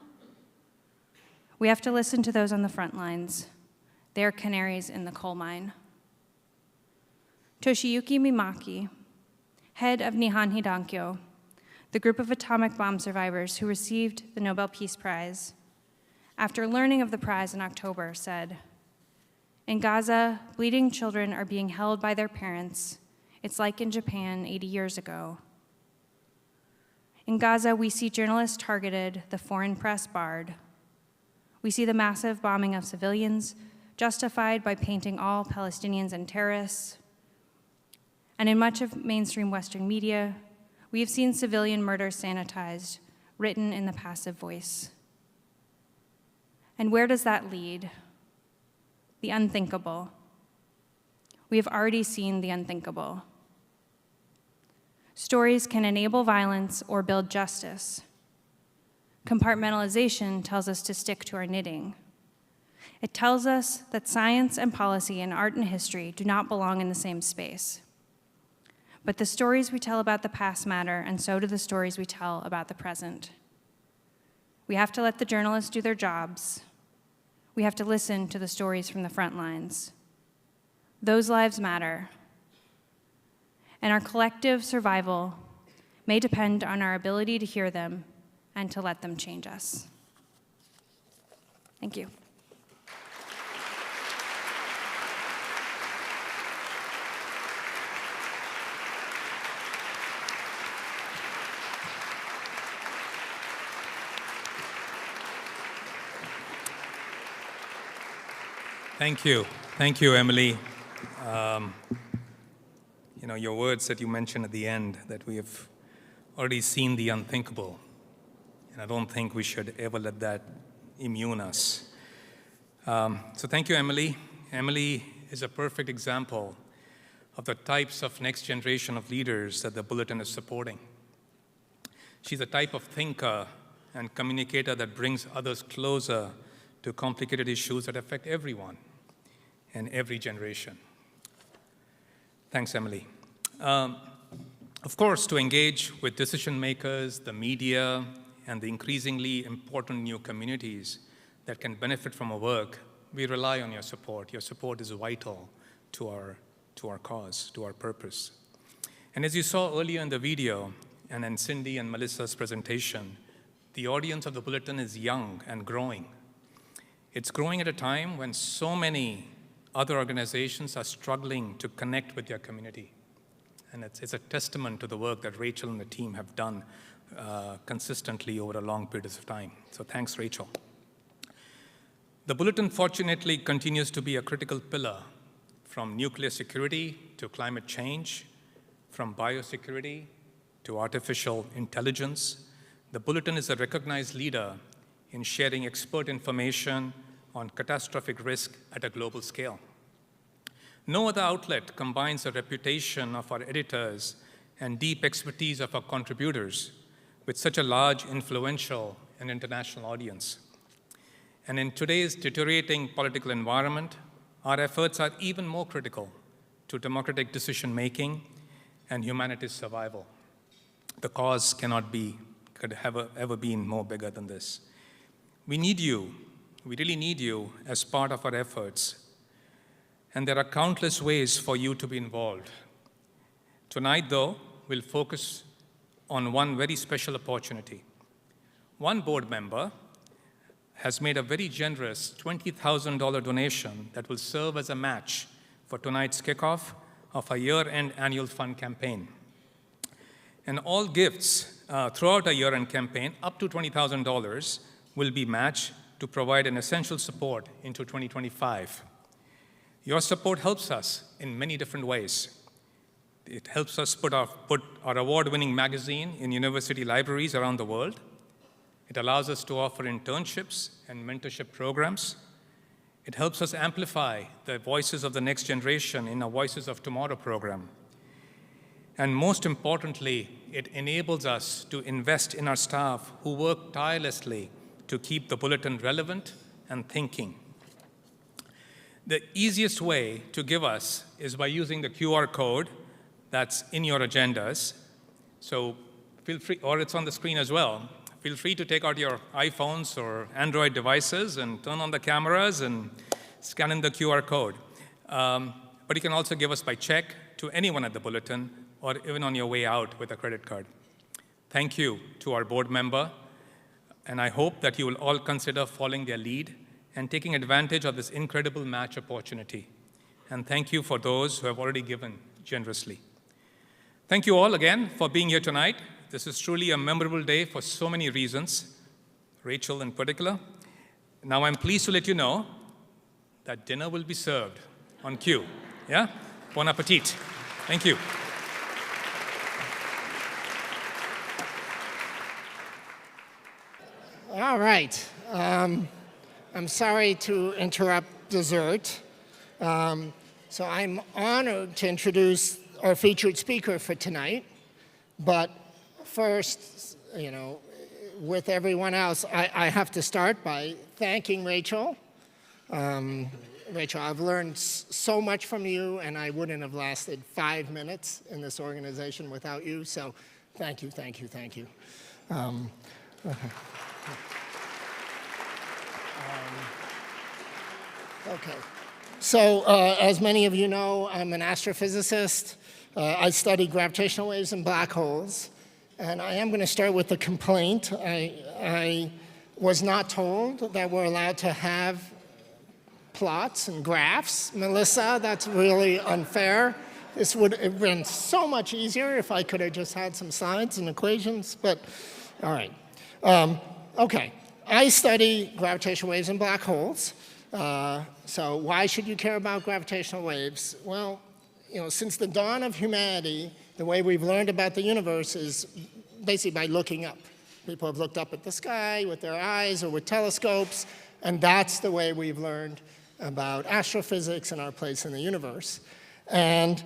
We have to listen to those on the front lines. They are canaries in the coal mine. Toshiyuki Mimaki, head of Nihon Hidankyo, the group of atomic bomb survivors who received the Nobel Peace Prize, after learning of the prize in October, said, "In Gaza, bleeding children are being held by their parents. It's like in Japan 80 years ago. In Gaza, we see journalists targeted, the foreign press barred. We see the massive bombing of civilians, justified by painting all Palestinians and terrorists. And in much of mainstream Western media, we have seen civilian murder sanitized, written in the passive voice. And where does that lead? The unthinkable. We have already seen the unthinkable. Stories can enable violence or build justice. Compartmentalization tells us to stick to our knitting. It tells us that science and policy and art and history do not belong in the same space. But the stories we tell about the past matter, and so do the stories we tell about the present. We have to let the journalists do their jobs. We have to listen to the stories from the front lines. Those lives matter. And our collective survival may depend on our ability to hear them and to let them change us. Thank you. Thank you. Thank you, Emily. Your words that you mentioned at the end, that we have already seen the unthinkable. And I don't think we should ever let that immune us. So thank you, Emily. Emily is a perfect example of the types of next generation of leaders that the Bulletin is supporting. She's a type of thinker and communicator that brings others closer to complicated issues that affect everyone and every generation. Thanks, Emily. Of course, to engage with decision makers, the media, and the increasingly important new communities that can benefit from our work, we rely on your support. Your support is vital to our cause, to our purpose. And as you saw earlier in the video, and in Cindy and Melissa's presentation, the audience of the Bulletin is young and growing. It's growing at a time when so many other organizations are struggling to connect with their community. And it's a testament to the work that Rachel and the team have done consistently over a long period of time. So thanks, Rachel. The Bulletin, fortunately, continues to be a critical pillar, from nuclear security to climate change, from biosecurity to artificial intelligence. The Bulletin is a recognized leader in sharing expert information on catastrophic risk at a global scale. No other outlet combines the reputation of our editors and deep expertise of our contributors with such a large, influential, and international audience. And in today's deteriorating political environment, our efforts are even more critical to democratic decision-making and humanity's survival. The cause could have ever been more bigger than this. We need you. We really need you as part of our efforts. And there are countless ways for you to be involved. Tonight, though, we'll focus on one very special opportunity. One board member has made a very generous $20,000 donation that will serve as a match for tonight's kickoff of our year-end annual fund campaign. And all gifts throughout our year-end campaign, up to $20,000, will be matched to provide an essential support into 2025. Your support helps us in many different ways. It helps us put our award-winning magazine in university libraries around the world. It allows us to offer internships and mentorship programs. It helps us amplify the voices of the next generation in our Voices of Tomorrow program. And most importantly, it enables us to invest in our staff who work tirelessly to keep the Bulletin relevant and thinking. The easiest way to give us is by using the QR code that's in your agendas. So feel free, or it's on the screen as well. Feel free to take out your iPhones or Android devices and turn on the cameras and scan in the QR code. But you can also give us by check to anyone at the Bulletin or even on your way out with a credit card. Thank you to our board member, and I hope that you will all consider following their lead and taking advantage of this incredible match opportunity. And thank you for those who have already given generously. Thank you all again for being here tonight. This is truly a memorable day for so many reasons, Rachel in particular. Now I'm pleased to let you know that dinner will be served on cue. Yeah? Bon appetit. Thank you. All right. I'm sorry to interrupt dessert. So I'm honored to introduce our featured speaker for tonight. But first, with everyone else, I have to start by thanking Rachel. Rachel, I've learned so much from you, and I wouldn't have lasted 5 minutes in this organization without you. So thank you, thank you, thank you. Okay. So as many of you know, I'm an astrophysicist. I study gravitational waves and black holes. And I am going to start with a complaint. I was not told that we're allowed to have plots and graphs. Melissa, that's really unfair. This would have been so much easier if I could have just had some slides and equations, but all right. Okay, I study gravitational waves and black holes. So why should you care about gravitational waves? Well, since the dawn of humanity, the way we've learned about the universe is basically by looking up. People have looked up at the sky with their eyes or with telescopes, and that's the way we've learned about astrophysics and our place in the universe. And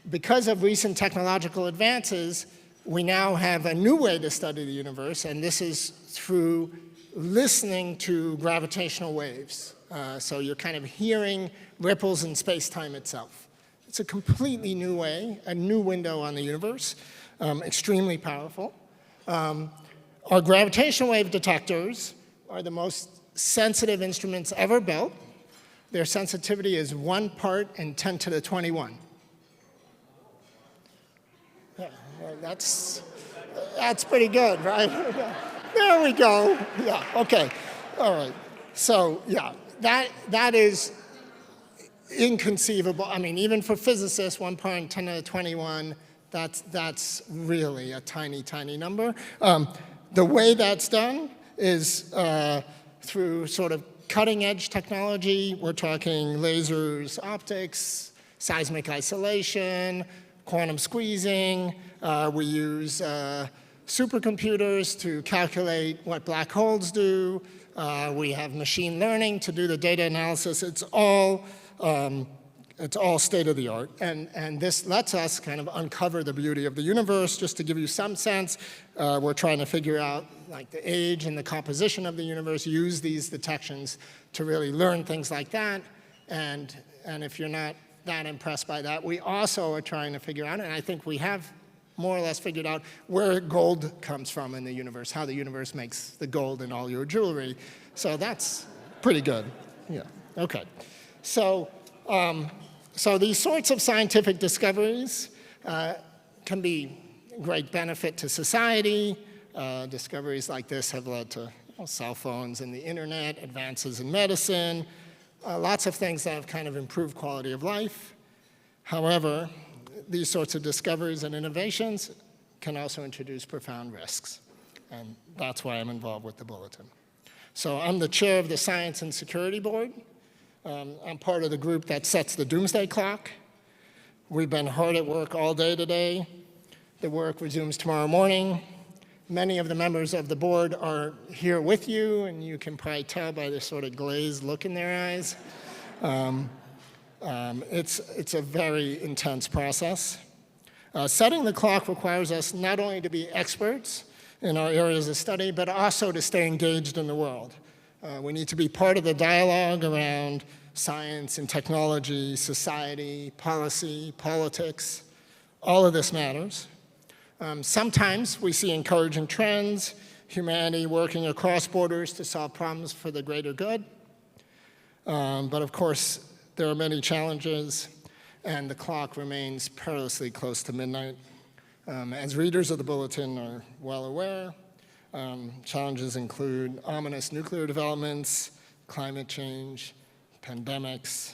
because of recent technological advances, we now have a new way to study the universe, and this is through listening to gravitational waves. So you're kind of hearing ripples in space-time itself. It's a completely new way, a new window on the universe, extremely powerful. Our gravitational wave detectors are the most sensitive instruments ever built. Their sensitivity is 1 part in 10 to the 21. Yeah, well, that's pretty good, right? There we go. Yeah, okay. All right. So yeah, that is inconceivable. I mean, even for physicists, 1 part in 10 to the 21, that's really a tiny, tiny number. The way that's done is through sort of cutting edge technology. We're talking lasers, optics, seismic isolation, quantum squeezing. We use supercomputers to calculate what black holes do. We have machine learning to do the data analysis. It's all state of the art. And this lets us kind of uncover the beauty of the universe. Just to give you some sense, we're trying to figure out like the age and the composition of the universe, use these detections to really learn things like that. And if you're not that impressed by that, we also are trying to figure out, and I think we have more or less figured out where gold comes from in the universe, how the universe makes the gold in all your jewelry. So that's pretty good. Yeah, okay. So these sorts of scientific discoveries can be great benefit to society. Discoveries like this have led to cell phones and the internet, advances in medicine, lots of things that have kind of improved quality of life. However, these sorts of discoveries and innovations can also introduce profound risks. And that's why I'm involved with the Bulletin. So I'm the chair of the Science and Security Board. I'm part of the group that sets the doomsday clock. We've been hard at work all day today. The work resumes tomorrow morning. Many of the members of the board are here with you, and you can probably tell by the sort of glazed look in their eyes. It's a very intense process. Setting the clock requires us not only to be experts in our areas of study, but also to stay engaged in the world. We need to be part of the dialogue around science and technology, society, policy, politics. All of this matters. Sometimes we see encouraging trends, humanity working across borders to solve problems for the greater good. But of course, there are many challenges, and the clock remains perilously close to midnight. As readers of the Bulletin are well aware, challenges include ominous nuclear developments, climate change, pandemics,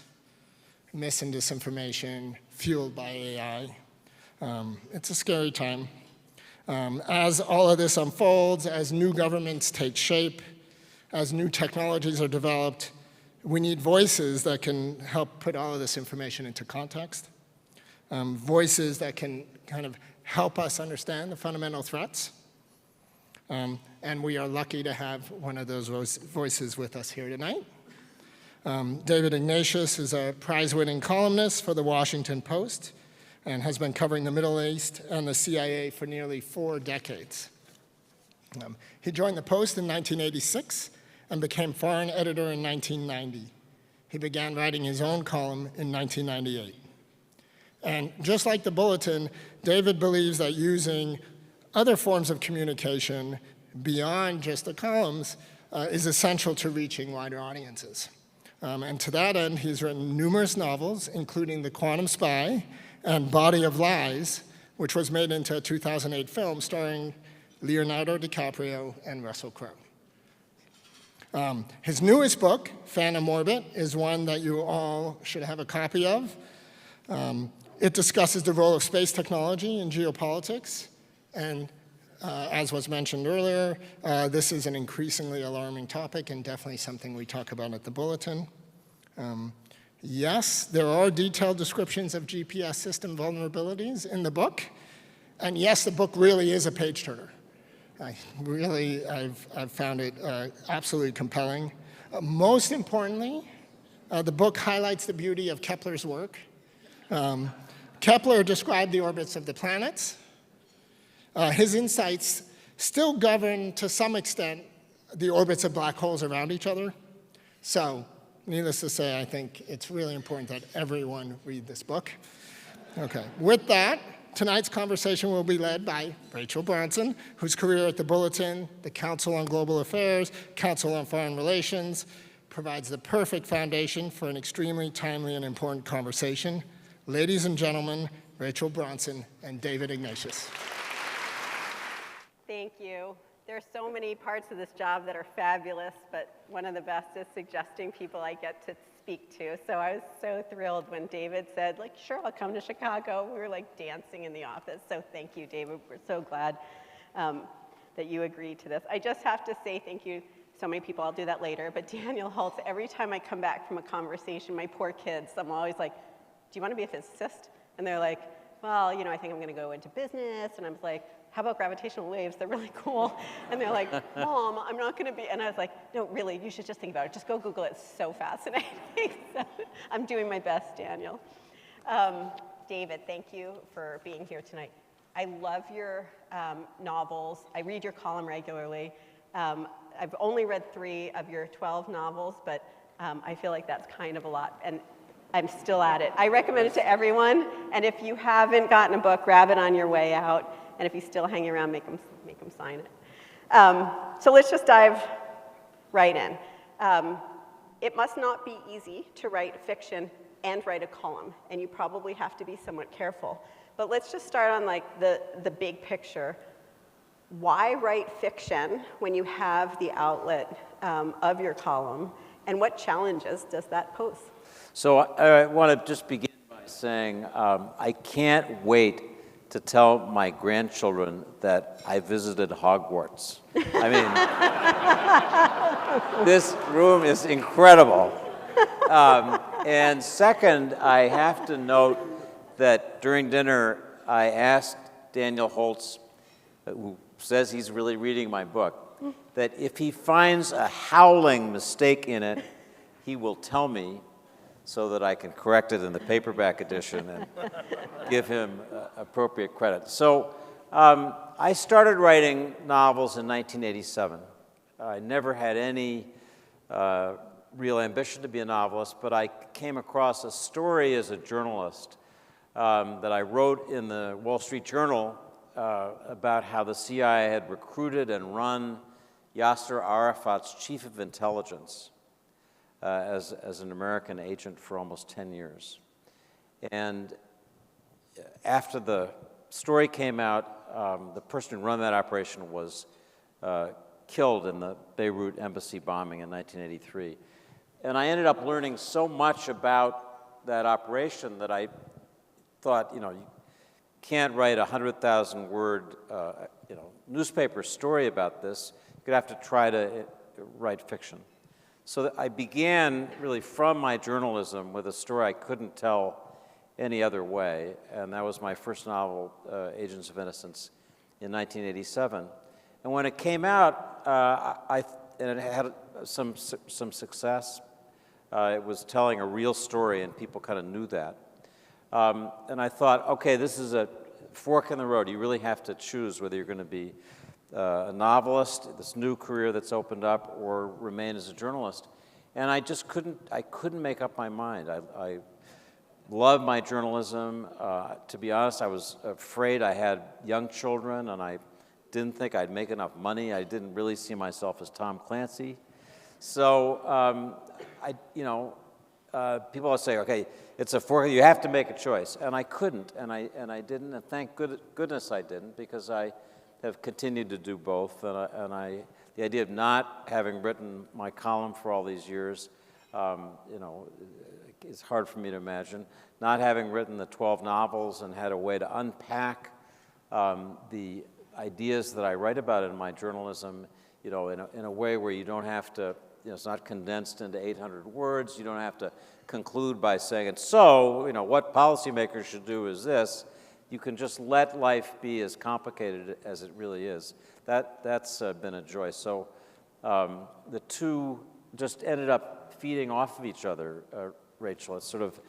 mis and disinformation fueled by AI. It's a scary time. As all of this unfolds, as new governments take shape, as new technologies are developed, we need voices that can help put all of this information into context, voices that can kind of help us understand the fundamental threats. And we are lucky to have one of those voices with us here tonight. David Ignatius is a prize-winning columnist for the Washington Post and has been covering the Middle East and the CIA for nearly 4 decades. He joined the Post in 1986 and became foreign editor in 1990. He began writing his own column in 1998. And just like the Bulletin, David believes that using other forms of communication beyond just the columns is essential to reaching wider audiences. And to that end, he's written numerous novels, including The Quantum Spy and Body of Lies, which was made into a 2008 film starring Leonardo DiCaprio and Russell Crowe. His newest book, Phantom Orbit, is one that you all should have a copy of. It discusses the role of space technology in geopolitics, and as was mentioned earlier, this is an increasingly alarming topic and definitely something we talk about at the Bulletin. Yes, there are detailed descriptions of GPS system vulnerabilities in the book, and yes, the book really is a page-turner. I've found it absolutely compelling. Most importantly, the book highlights the beauty of Kepler's work. Kepler described the orbits of the planets. His insights still govern, to some extent, the orbits of black holes around each other. So, needless to say, I think it's really important that everyone read this book. Okay, with that, tonight's conversation will be led by Rachel Bronson, whose career at the Bulletin, the Council on Global Affairs, Council on Foreign Relations, provides the perfect foundation for an extremely timely and important conversation. Ladies and gentlemen, Rachel Bronson and David Ignatius. Thank you. There's so many parts of this job that are fabulous, but one of the best is suggesting people I get to speak to. So I was so thrilled when David said, like, sure, I'll come to Chicago. We were like dancing in the office. So thank you, David. We're so glad that you agreed to this. I just have to say thank you. So many people, I'll do that later, but Daniel Holtz, every time I come back from a conversation, my poor kids, I'm always like, do you want to be a physicist? And they're like, well, you know, I think I'm going to go into business. And I was like, how about gravitational waves? They're really cool. And they're like, Mom, I'm not going to be. And I was like, no, really, you should just think about it. Just go Google it. It's so fascinating. So I'm doing my best, Daniel. David, thank you for being here tonight. I love your novels. I read your column regularly. I've only read 3 of your 12 novels, but I feel like that's kind of a lot. And I'm still at it. I recommend it to everyone. And if you haven't gotten a book, grab it on your way out. And if he's still hanging around, make him sign it. So let's just dive right in. It must not be easy to write fiction and write a column, and you probably have to be somewhat careful. But let's just start on like the big picture. Why write fiction when you have the outlet of your column, and what challenges does that pose? So I want to just begin by saying I can't wait to tell my grandchildren that I visited Hogwarts. I mean, this room is incredible. And second, I have to note that during dinner, I asked Daniel Holtz, who says he's really reading my book, that if he finds a howling mistake in it, he will tell me so that I can correct it in the paperback edition and give him appropriate credit. So I started writing novels in 1987. I never had any real ambition to be a novelist, but I came across a story as a journalist that I wrote in the Wall Street Journal about how the CIA had recruited and run Yasser Arafat's chief of intelligence as an American agent for almost 10 years. And after the story came out, the person who ran that operation was killed in the Beirut embassy bombing in 1983. And I ended up learning so much about that operation that I thought, you can't write a 100,000-word, newspaper story about this. You're going to have to try to write fiction. So I began really from my journalism with a story I couldn't tell any other way, and that was my first novel, Agents of Innocence, in 1987. And when it came out, and it had some success. It was telling a real story, and people kind of knew that. And I thought, okay, this is a fork in the road. You really have to choose whether you're going to be a novelist, this new career that's opened up, or remain as a journalist. And I just couldn't make up my mind. I love my journalism. To be honest, I was afraid. I had young children, and I didn't think I'd make enough money. I didn't really see myself as Tom Clancy. So, people would say, okay, it's a fork, you have to make a choice. And I couldn't, and I didn't, and thank goodness I didn't, because I have continued to do both. And the idea of not having written my column for all these years, it's hard for me to imagine. Not having written the 12 novels and had a way to unpack the ideas that I write about in my journalism, in a way where you don't have to, it's not condensed into 800 words. You don't have to conclude by saying, and so, what policymakers should do is this. You can just let life be as complicated as it really is. That's been a joy. So the two just ended up feeding off of each other, Rachel. It's sort of,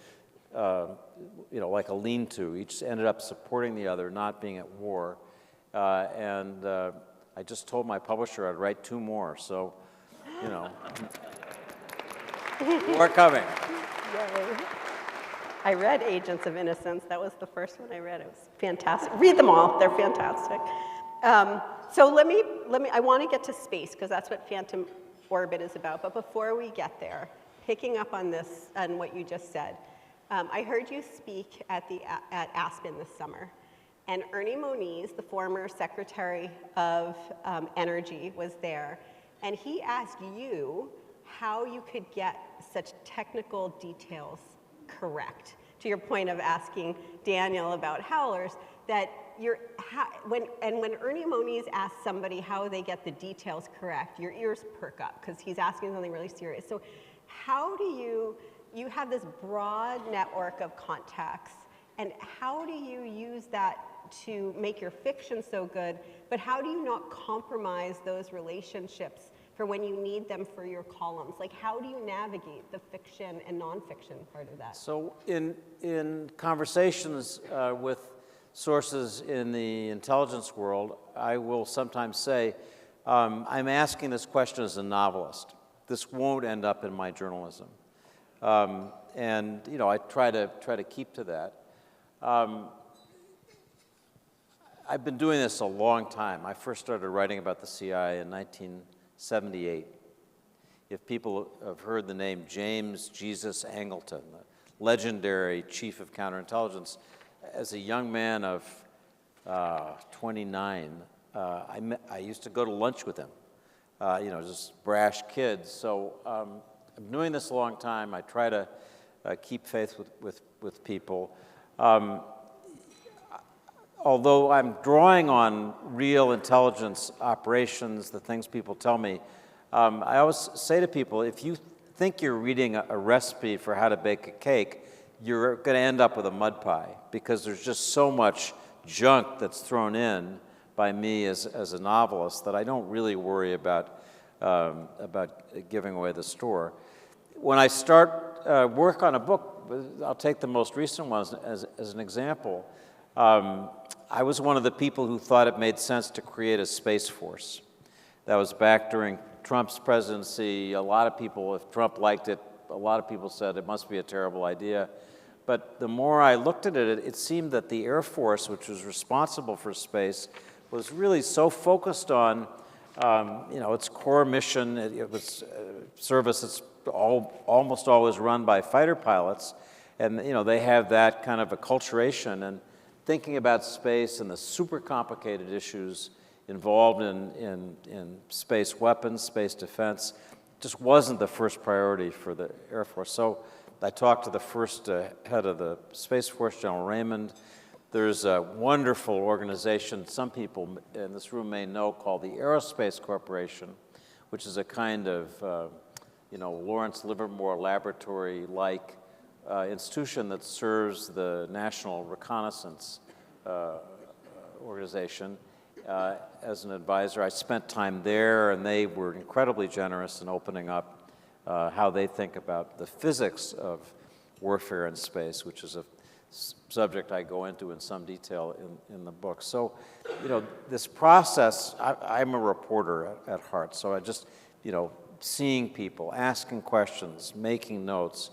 like a lean-to. Each ended up supporting the other, not being at war. And I just told my publisher I'd write 2 more. So, more coming. Yay. I read Agents of Innocence. That was the first one I read. It was fantastic. Read them all. They're fantastic. So let me. I want to get to space because that's what Phantom Orbit is about. But before we get there, picking up on this and what you just said, I heard you speak at Aspen this summer, And Ernie Moniz, the former Secretary of Energy, was there. And he asked you how you could get such technical details correct. To your point of asking Daniel about howlers, that when Ernie Moniz asks somebody how they get the details correct, your ears perk up because he's asking something really serious. So how do you have this broad network of contacts, and how do you use that to make your fiction so good, but how do you not compromise those relationships for when you need them for your columns? Like, how do you navigate the fiction and nonfiction part of that? So in conversations with sources in the intelligence world, I will sometimes say, I'm asking this question as a novelist. This won't end up in my journalism. And I try to keep to that. I've been doing this a long time. I first started writing about the CIA in 1978. If people have heard the name James Jesus Angleton, the legendary chief of counterintelligence, as a young man of 29, I used to go to lunch with him, just brash kids. So I'm doing this a long time. I try to keep faith with people. Although I'm drawing on real intelligence operations, the things people tell me, I always say to people, if you think you're reading a recipe for how to bake a cake, you're going to end up with a mud pie, because there's just so much junk that's thrown in by me as a novelist that I don't really worry about giving away the store. When I start work on a book, I'll take the most recent one as an example. I was one of the people who thought it made sense to create a space force. That was back during Trump's presidency. A lot of people, if Trump liked it, a lot of people said it must be a terrible idea. But the more I looked at it, it seemed that the Air Force, which was responsible for space, was really so focused on its core mission. It was a service that's almost always run by fighter pilots, and they have that kind of acculturation and thinking about space and the super complicated issues involved in space weapons, space defense, just wasn't the first priority for the Air Force. So I talked to the first head of the Space Force, General Raymond. There's a wonderful organization some people in this room may know called the Aerospace Corporation, which is a kind of Lawrence Livermore Laboratory-like institution that serves the National Reconnaissance Organization as an advisor. I spent time there, and they were incredibly generous in opening up how they think about the physics of warfare in space, which is a subject I go into in some detail in the book. So, this process, I'm a reporter at heart, so I just, seeing people, asking questions, making notes,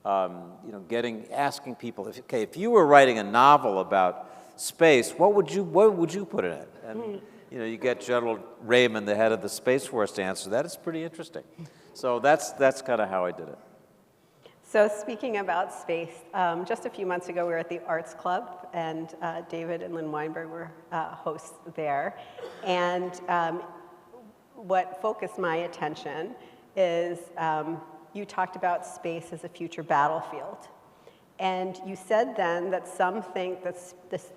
asking people, if you were writing a novel about space, what would you put in it? And you get General Raymond, the head of the Space Force, to answer that. It's pretty interesting. So that's kind of how I did it. So speaking about space, just a few months ago we were at the Arts Club, and David and Lynn Weinberg were hosts there. And what focused my attention is you talked about space as a future battlefield. And you said then that some think that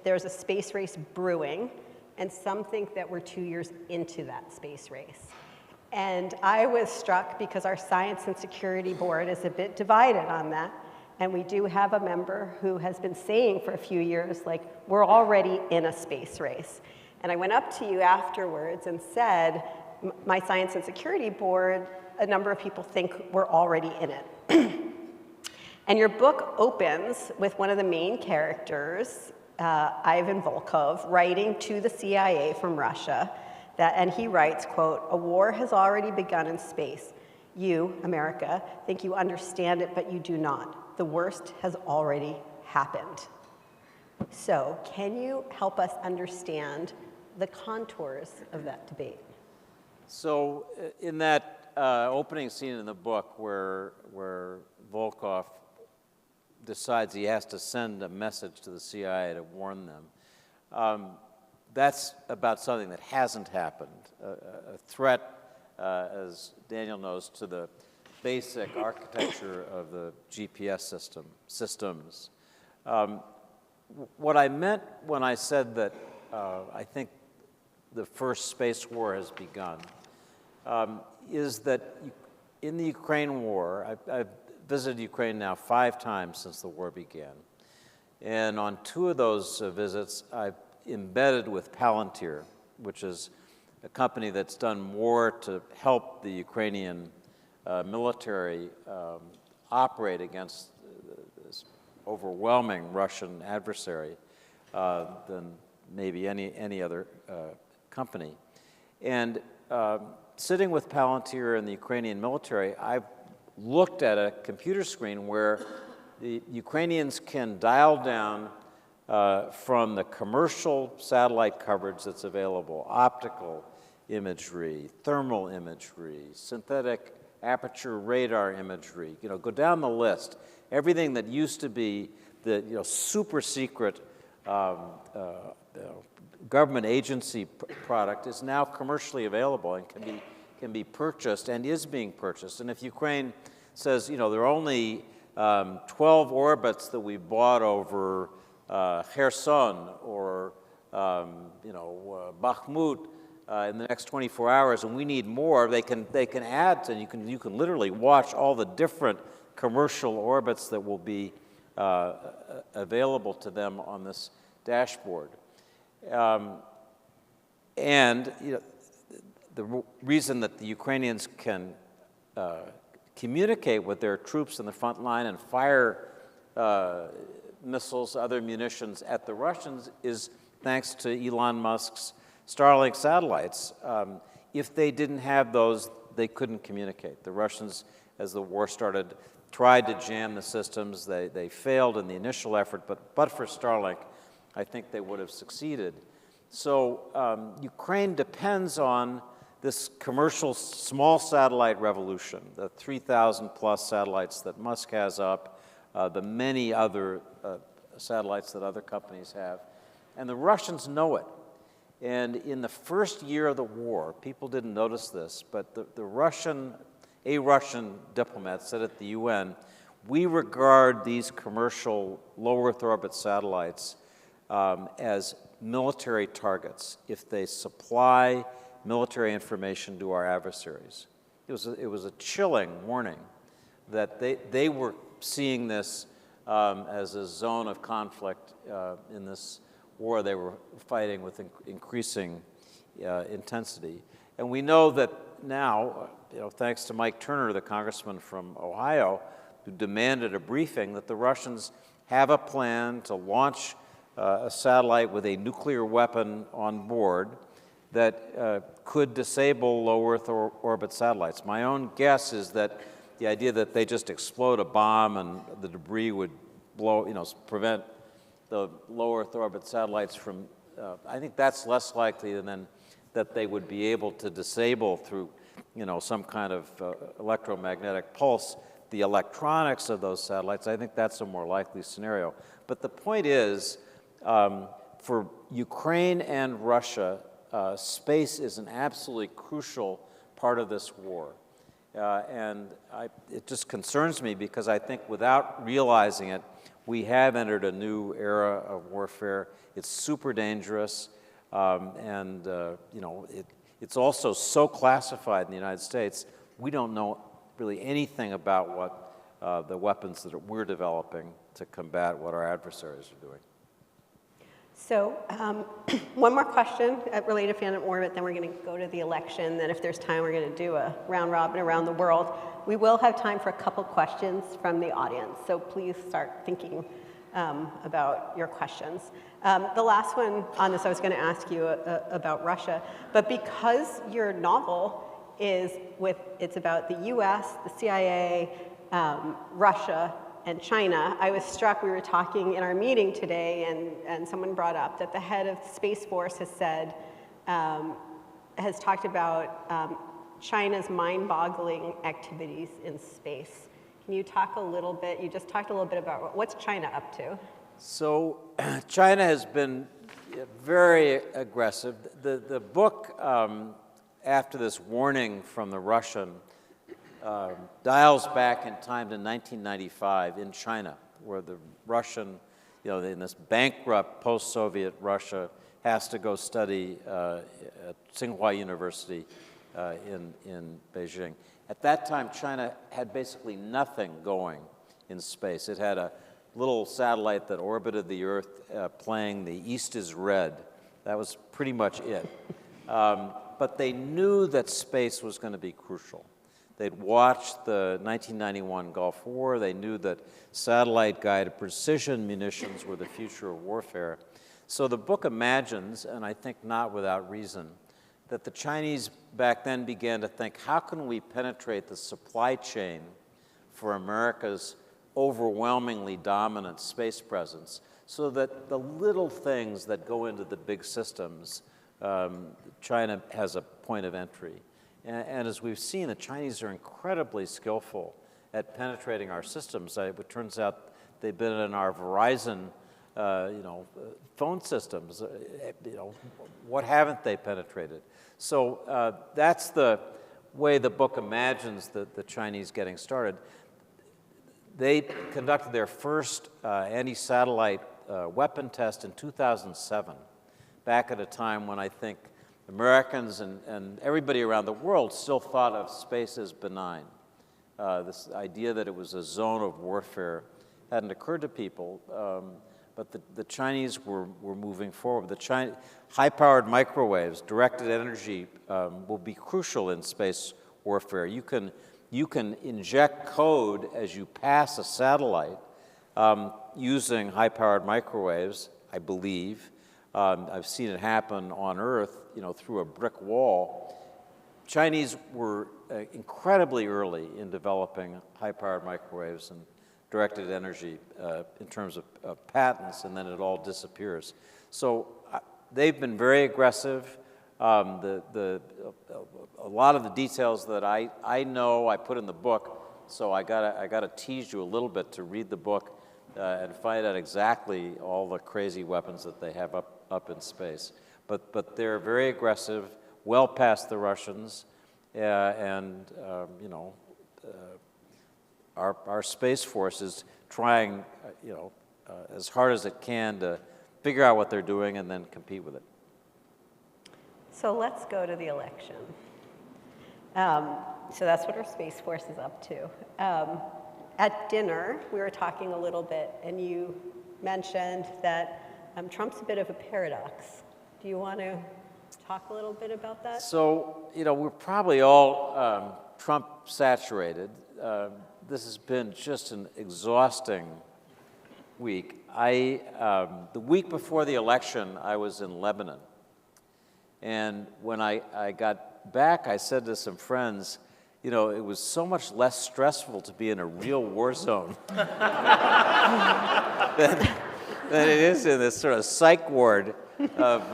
there's a space race brewing, and some think that we're 2 years into that space race. And I was struck because our Science and Security Board is a bit divided on that. And we do have a member who has been saying for a few years, like, we're already in a space race. And I went up to you afterwards and said, my Science and Security Board, a number of people think we're already in it. And your book opens with one of the main characters, Ivan Volkov, writing to the CIA from Russia, and he writes, quote, "A war has already begun in space. You, America, think you understand it, but you do not. The worst has already happened." So, can you help us understand the contours of that debate? So, in that opening scene in the book where Volkov decides he has to send a message to the CIA to warn them, That's about something that hasn't happened. A threat, as Daniel knows, to the basic architecture of the GPS systems. What I meant when I said that I think the first space war has begun is that in the Ukraine war, I've visited Ukraine now 5 times since the war began. And on 2 of those visits, I've embedded with Palantir, which is a company that's done more to help the Ukrainian military operate against this overwhelming Russian adversary than maybe any other company. And sitting with Palantir and the Ukrainian military, I've looked at a computer screen where the Ukrainians can dial down from the commercial satellite coverage that's available, optical imagery, thermal imagery, synthetic aperture radar imagery, go down the list. Everything that used to be the super secret government agency product is now commercially available and can be purchased and is being purchased. And if Ukraine says, there are only 12 orbits that we bought over Kherson or Bakhmut in the next 24 hours, and we need more, they can add, and you can literally watch all the different commercial orbits that will be available to them on this dashboard. And the reason that the Ukrainians can communicate with their troops in the front line and fire missiles, other munitions at the Russians is thanks to Elon Musk's Starlink satellites. If they didn't have those, they couldn't communicate. The Russians, as the war started, tried to jam the systems. They failed in the initial effort, but for Starlink, I think they would have succeeded. So Ukraine depends on this commercial small satellite revolution, the 3,000 plus satellites that Musk has up, the many other satellites that other companies have. And the Russians know it. And in the first year of the war, people didn't notice this, but a Russian diplomat said at the UN, we regard these commercial low Earth orbit satellites as military targets if they supply military information to our adversaries. It was a chilling warning that they were seeing this as a zone of conflict in this war they were fighting with increasing intensity. And we know that now, thanks to Mike Turner, the congressman from Ohio, who demanded a briefing, that the Russians have a plan to launch a satellite with a nuclear weapon on board that could disable low Earth orbit satellites. My own guess is that the idea that they just explode a bomb and the debris would blow, prevent the low Earth orbit satellites from, I think that's less likely than that they would be able to disable through, some kind of electromagnetic pulse the electronics of those satellites. I think that's a more likely scenario. But the point is, for Ukraine and Russia, space is an absolutely crucial part of this war. And it just concerns me because I think without realizing it, we have entered a new era of warfare. It's super dangerous, and it's also so classified in the United States, we don't know really anything about what the weapons that we're developing to combat what our adversaries are doing. So one more question related to Phantom Orbit, then we're going to go to the election. Then if there's time, we're going to do a round robin around the world. We will have time for a couple questions from the audience, so please start thinking about your questions. The last one on this, I was going to ask you about Russia, but because your novel it's about the US, the CIA, Russia, and China, I was struck, we were talking in our meeting today, and someone brought up that the head of the Space Force has talked about China's mind-boggling activities in space. Can you talk a little bit, you just talked a little bit about what's China up to? So China has been very aggressive. The book, after this warning from the Russian, dials back in time to 1995 in China, where the Russian, in this bankrupt post-Soviet Russia, has to go study at Tsinghua University in Beijing. At that time, China had basically nothing going in space. It had a little satellite that orbited the Earth playing The East is Red. That was pretty much it. But they knew that space was going to be crucial. They'd watched the 1991 Gulf War. They knew that satellite-guided precision munitions were the future of warfare. So the book imagines, and I think not without reason, that the Chinese back then began to think, how can we penetrate the supply chain for America's overwhelmingly dominant space presence so that the little things that go into the big systems, China has a point of entry. And as we've seen, the Chinese are incredibly skillful at penetrating our systems. It turns out they've been in our Verizon phone systems. What haven't they penetrated? So that's the way the book imagines the Chinese getting started. They conducted their first anti-satellite weapon test in 2007, back at a time when I think Americans and everybody around the world still thought of space as benign. This idea that it was a zone of warfare hadn't occurred to people, but the Chinese were moving forward. High-powered microwaves, directed energy, will be crucial in space warfare. You can inject code as you pass a satellite using high-powered microwaves, I believe. I've seen it happen on Earth, through a brick wall. Chinese were incredibly early in developing high-powered microwaves and directed energy in terms of patents, and then it all disappears. So they've been very aggressive. A lot of the details that I know I put in the book, so I gotta tease you a little bit to read the book and find out exactly all the crazy weapons that they have up in space. But they're very aggressive, well past the Russians, our Space Force is trying, as hard as it can to figure out what they're doing and then compete with it. So let's go to the election. So that's what our Space Force is up to. At dinner, we were talking a little bit, and you mentioned that Trump's a bit of a paradox. Do you want to talk a little bit about that? So, we're probably all Trump saturated. This has been just an exhausting week. The week before the election, I was in Lebanon. And when I got back, I said to some friends, it was so much less stressful to be in a real war zone than it is in this sort of psych ward of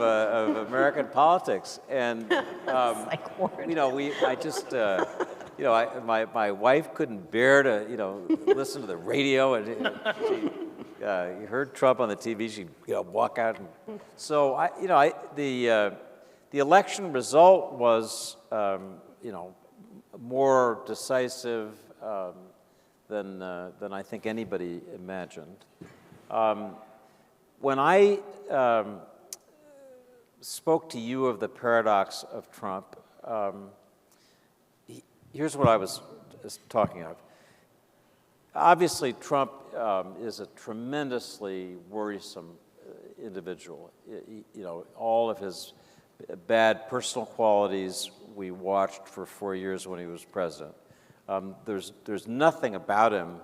American politics. And psych ward. My wife couldn't bear to listen to the radio, and you heard Trump on the TV. She'd walk out. And, so the election result was more decisive than I think anybody imagined. When I spoke to you of the paradox of Trump, here's what I was talking of. Obviously, Trump is a tremendously worrisome individual. All of his bad personal qualities we watched for 4 years when he was president. There's nothing about him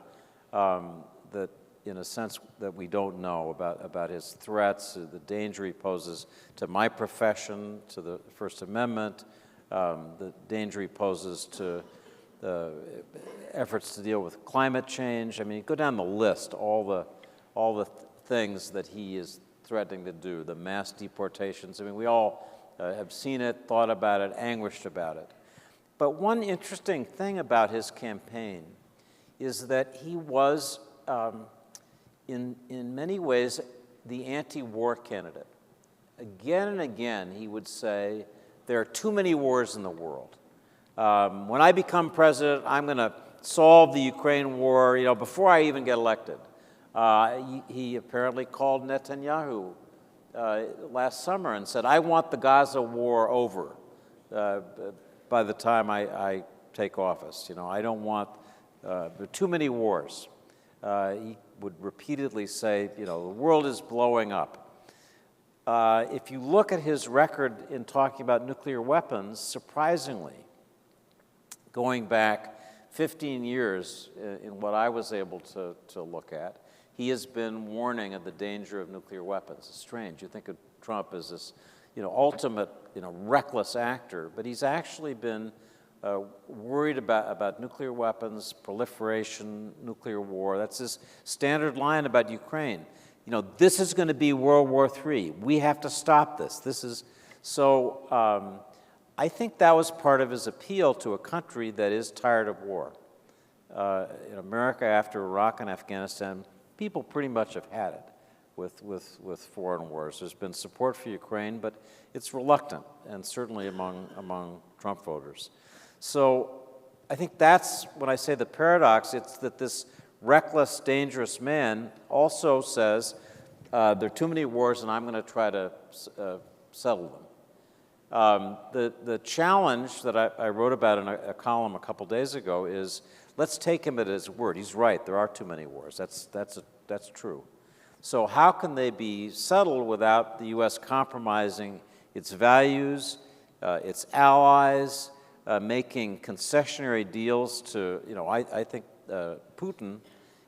that, in a sense, that we don't know about his threats, the danger he poses to my profession, to the First Amendment, the danger he poses to the efforts to deal with climate change. I mean, go down the list, all the things that he is threatening to do, the mass deportations. I mean, we all have seen it, thought about it, anguished about it. But one interesting thing about his campaign is that he was, in many ways, the anti-war candidate. again and again, he would say, there are too many wars in the world. When I become president, I'm going to solve the Ukraine war, before I even get elected. He apparently called Netanyahu last summer and said, I want the Gaza war over by the time I take office. I don't want, there are too many wars. He would repeatedly say, the world is blowing up. If you look at his record in talking about nuclear weapons, surprisingly, going back 15 years in what I was able to look at, he has been warning of the danger of nuclear weapons. It's strange. You think of Trump as this, ultimate, reckless actor, but he's actually been worried about nuclear weapons, proliferation, nuclear war. That's his standard line about Ukraine. This is going to be World War III. We have to stop this. This is so. I think that was part of his appeal to a country that is tired of war. In America, after Iraq and Afghanistan, people pretty much have had it with foreign wars. There's been support for Ukraine, but it's reluctant, and certainly among Trump voters. So I think that's, when I say the paradox, it's that this reckless, dangerous man also says, there are too many wars and I'm going to try to settle them. The challenge that I wrote about in a column a couple days ago is, let's take him at his word. He's right, there are too many wars. That's true. So how can they be settled without the U.S. compromising its values, its allies, making concessionary deals to, I think Putin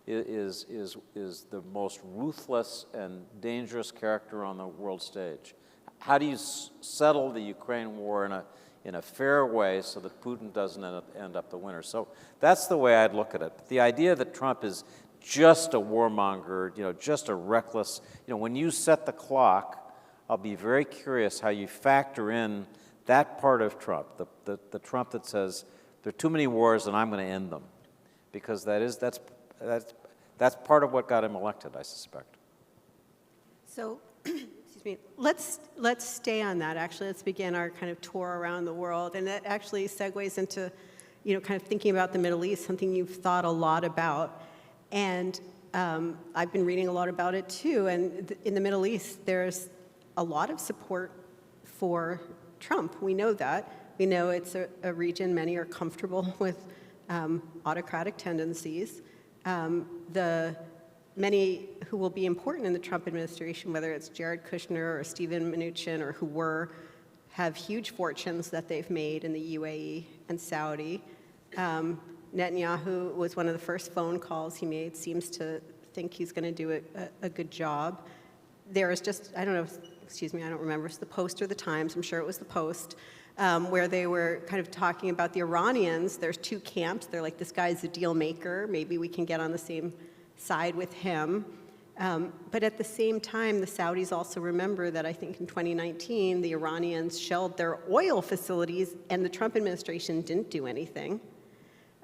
is the most ruthless and dangerous character on the world stage. How do you settle the Ukraine war in a fair way so that Putin doesn't end up the winner? So that's the way I'd look at it. The idea that Trump is just a warmonger, just a reckless, when you set the clock, I'll be very curious how you factor in that part of Trump, the Trump that says there are too many wars and I'm going to end them, because that's part of what got him elected, I suspect. So, excuse me, let's stay on that. Actually, let's begin our kind of tour around the world, and that actually segues into, kind of thinking about the Middle East, something you've thought a lot about, and I've been reading a lot about it too. And in the Middle East, there's a lot of support for Trump. We know that. We know it's a region many are comfortable with autocratic tendencies. The many who will be important in the Trump administration, whether it's Jared Kushner or Steven Mnuchin or who have huge fortunes that they've made in the UAE and Saudi. Netanyahu was one of the first phone calls he made, seems to think he's going to do a good job. There is just, I don't know, I don't remember, it's the Post or the Times, I'm sure it was the Post, where they were kind of talking about the Iranians. There's two camps. They're like, this guy's a deal maker. Maybe we can get on the same side with him. But at the same time, the Saudis also remember that I think in 2019, the Iranians shelled their oil facilities and the Trump administration didn't do anything.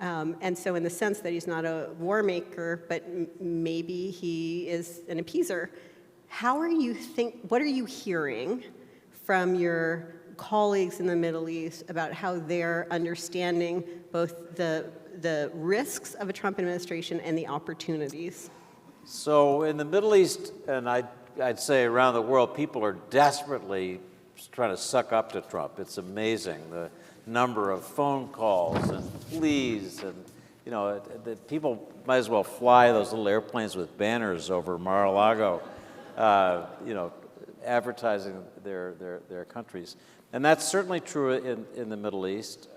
And so in the sense that he's not a war maker, but maybe he is an appeaser, what are you hearing from your colleagues in the Middle East about how they're understanding both the risks of a Trump administration and the opportunities? So in the Middle East, and I'd say around the world, people are desperately trying to suck up to Trump. It's amazing, the number of phone calls and pleas, and the people might as well fly those little airplanes with banners over Mar-a-Lago, advertising their countries. And that's certainly true in the Middle East.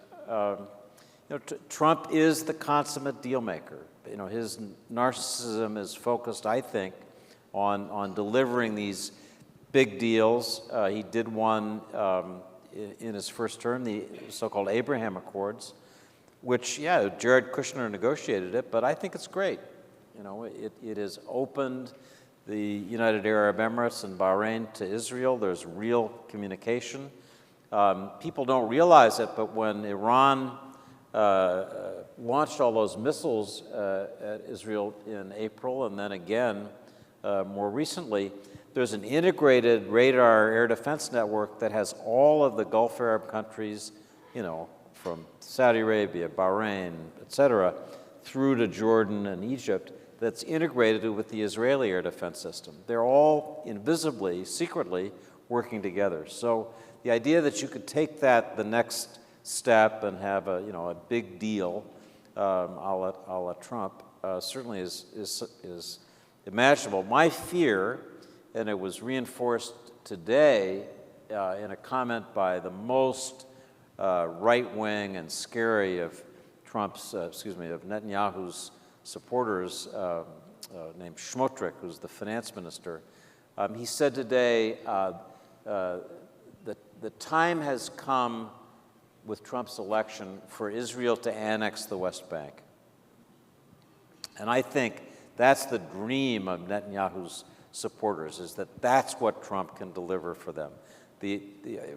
Trump is the consummate deal maker. His narcissism is focused, I think, on delivering these big deals. He did one in his first term, the so-called Abraham Accords, which, Jared Kushner negotiated it, but I think it's great. It has opened the United Arab Emirates and Bahrain to Israel. There's real communication. People don't realize it, but when Iran launched all those missiles at Israel in April, and then again more recently, there's an integrated radar air defense network that has all of the Gulf Arab countries, from Saudi Arabia, Bahrain, et cetera, through to Jordan and Egypt, that's integrated with the Israeli air defense system. They're all invisibly, secretly working together. So the idea that you could take that the next step and have a big deal, a la Trump, certainly is imaginable. My fear, and it was reinforced today in a comment by the most right-wing and scary of Netanyahu's supporters, named Smotrich, who's the finance minister. He said today the time has come with Trump's election for Israel to annex the West Bank. And I think that's the dream of Netanyahu's supporters, is that that's what Trump can deliver for them.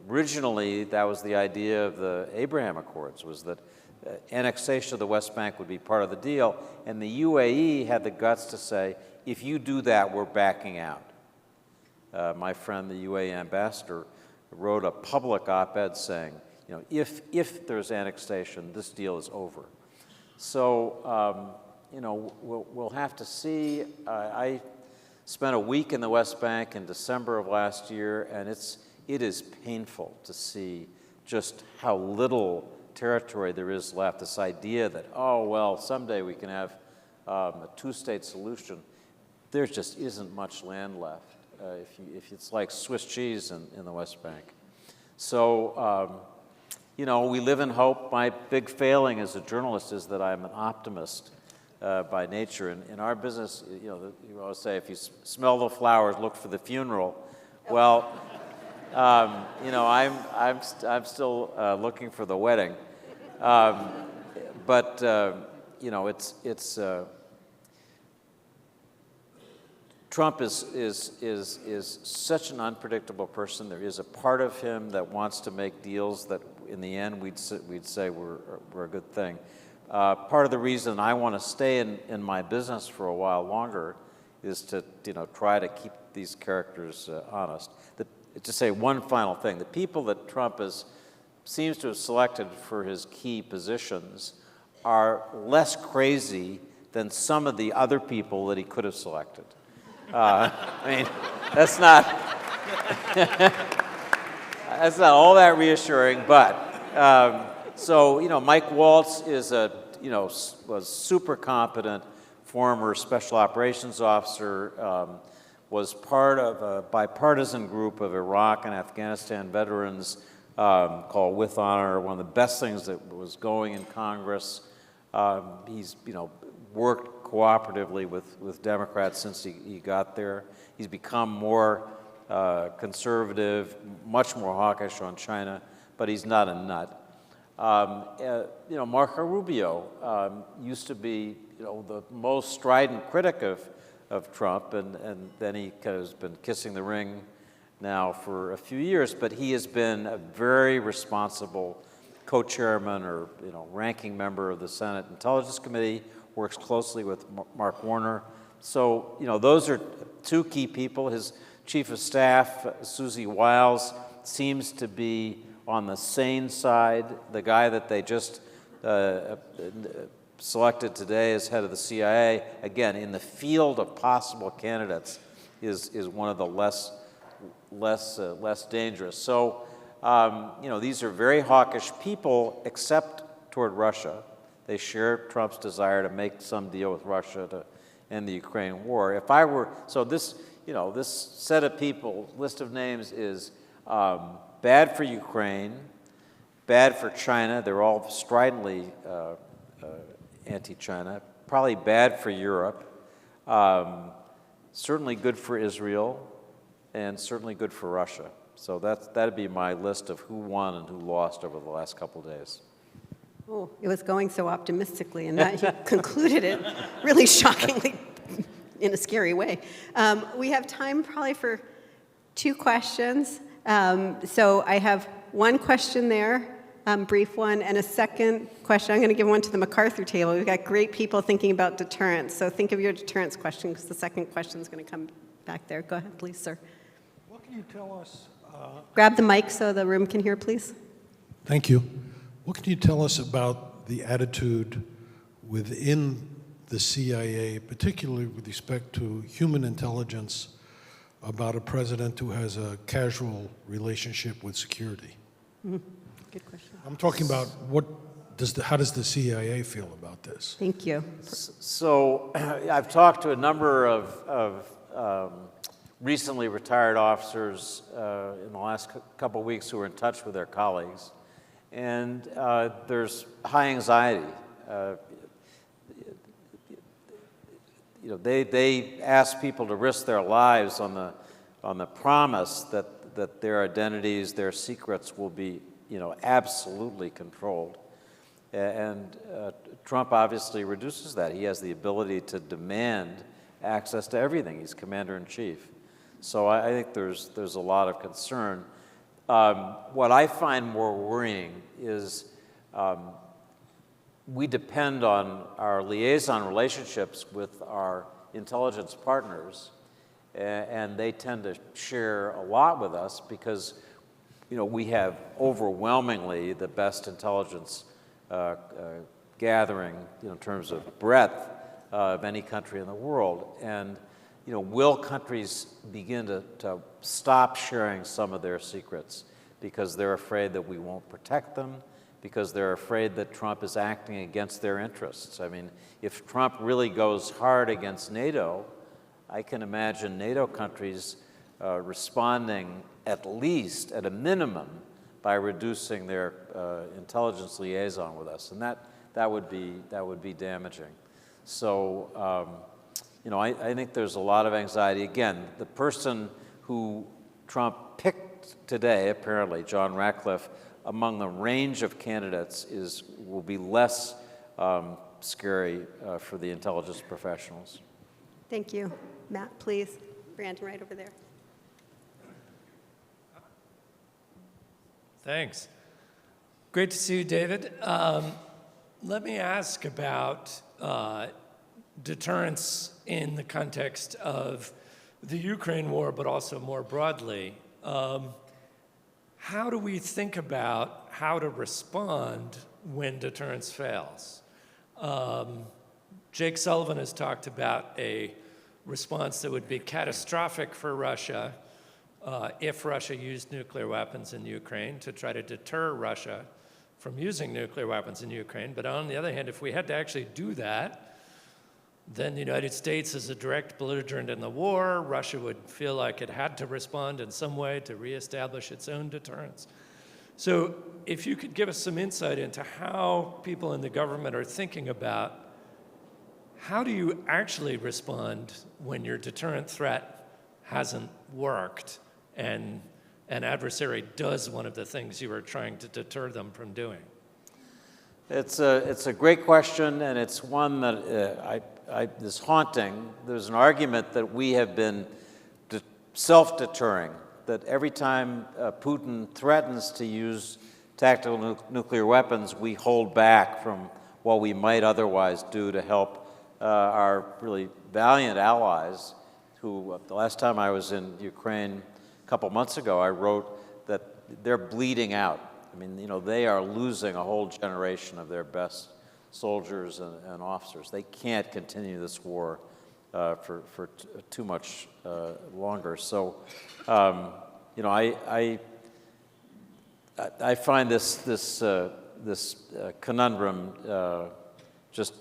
Originally, that was the idea of the Abraham Accords, was that annexation of the West Bank would be part of the deal, and the UAE had the guts to say, if you do that, we're backing out. My friend, the UAE ambassador, wrote a public op-ed saying, if there's annexation, this deal is over. So, we'll have to see. I spent a week in the West Bank in December of last year, and it is painful to see just how little territory there is left. This idea that, someday we can have a two-state solution. There just isn't much land left. If it's like Swiss cheese in the West Bank. So, we live in hope. My big failing as a journalist is that I'm an optimist by nature. And in our business, you always say, if you smell the flowers, look for the funeral. Well, I'm still looking for the wedding. Trump is such an unpredictable person. There is a part of him that wants to make deals that, in the end, we'd say were a good thing. Part of the reason I want to stay in my business for a while longer is to try to keep these characters honest. To say one final thing, the people that Trump seems to have selected for his key positions are less crazy than some of the other people that he could have selected. That's not all that reassuring, but Mike Waltz is was super competent former special operations officer, was part of a bipartisan group of Iraq and Afghanistan veterans called With Honor, one of the best things that was going in Congress. He's worked cooperatively with Democrats since he got there. He's become more conservative, much more hawkish on China, but he's not a nut. Marco Rubio used to be the most strident critic of Trump, and then he has been kissing the ring now for a few years, but he has been a very responsible co-chairman or ranking member of the Senate Intelligence Committee, works closely with Mark Warner. So, those are two key people. His chief of staff, Susie Wiles, seems to be on the sane side. The guy that they just selected today as head of the CIA, again, in the field of possible candidates, is one of the less dangerous. So, these are very hawkish people, except toward Russia. They share Trump's desire to make some deal with Russia to end the Ukraine war. This set of people, list of names is bad for Ukraine, bad for China. They're all stridently anti-China. Probably bad for Europe. Certainly good for Israel, and certainly good for Russia. So that'd be my list of who won and who lost over the last couple of days. Oh, it was going so optimistically, and that you concluded it really shockingly in a scary way. We have time probably for 2 questions. So I have one question there, brief one, and a second question. I'm going to give one to the MacArthur table. We've got great people thinking about deterrence. So think of your deterrence question, because the second question is going to come back there. Go ahead, please, sir. What can you tell us? Grab the mic so the room can hear, please. Thank you. What can you tell us about the attitude within the CIA, particularly with respect to human intelligence, about a president who has a casual relationship with security? Mm-hmm. Good question. I'm talking about how does the CIA feel about this? Thank you. So I've talked to a number of recently retired officers in the last couple of weeks who are in touch with their colleagues, and there's high anxiety. They ask people to risk their lives on the promise that their identities, their secrets will be, absolutely controlled. And Trump obviously reduces that. He has the ability to demand access to everything. He's commander-in-chief. So I think there's a lot of concern. What I find more worrying is we depend on our liaison relationships with our intelligence partners, and they tend to share a lot with us because, we have overwhelmingly the best intelligence gathering, in terms of breadth of any country in the world. And, will countries begin to stop sharing some of their secrets because they're afraid that we won't protect them, because they're afraid that Trump is acting against their interests? I mean, if Trump really goes hard against NATO, I can imagine NATO countries responding at least, at a minimum, by reducing their intelligence liaison with us, and that would be damaging. So, I think there's a lot of anxiety. Again, the person who Trump picked today, apparently, John Ratcliffe, among the range of candidates will be less scary for the intelligence professionals. Thank you. Matt, please. Brandon, right over there. Thanks. Great to see you, David. Let me ask about deterrence in the context of the Ukraine war, but also more broadly. How do we think about how to respond when deterrence fails? Jake Sullivan has talked about a response that would be catastrophic for Russia if Russia used nuclear weapons in Ukraine, to try to deter Russia from using nuclear weapons in Ukraine. But on the other hand, if we had to actually do that, then the United States is a direct belligerent in the war. Russia would feel like it had to respond in some way to reestablish its own deterrence. So if you could give us some insight into how people in the government are thinking about how do you actually respond when your deterrent threat hasn't worked and an adversary does one of the things you were trying to deter them from doing? It's a great question, and it's one that is haunting. There's an argument that we have been self-deterring, that every time Putin threatens to use tactical nuclear weapons, we hold back from what we might otherwise do to help our really valiant allies who, the last time I was in Ukraine a couple months ago, I wrote that they're bleeding out. I mean, they are losing a whole generation of their best soldiers and officers. They can't continue this war for too much longer. So, I find this conundrum just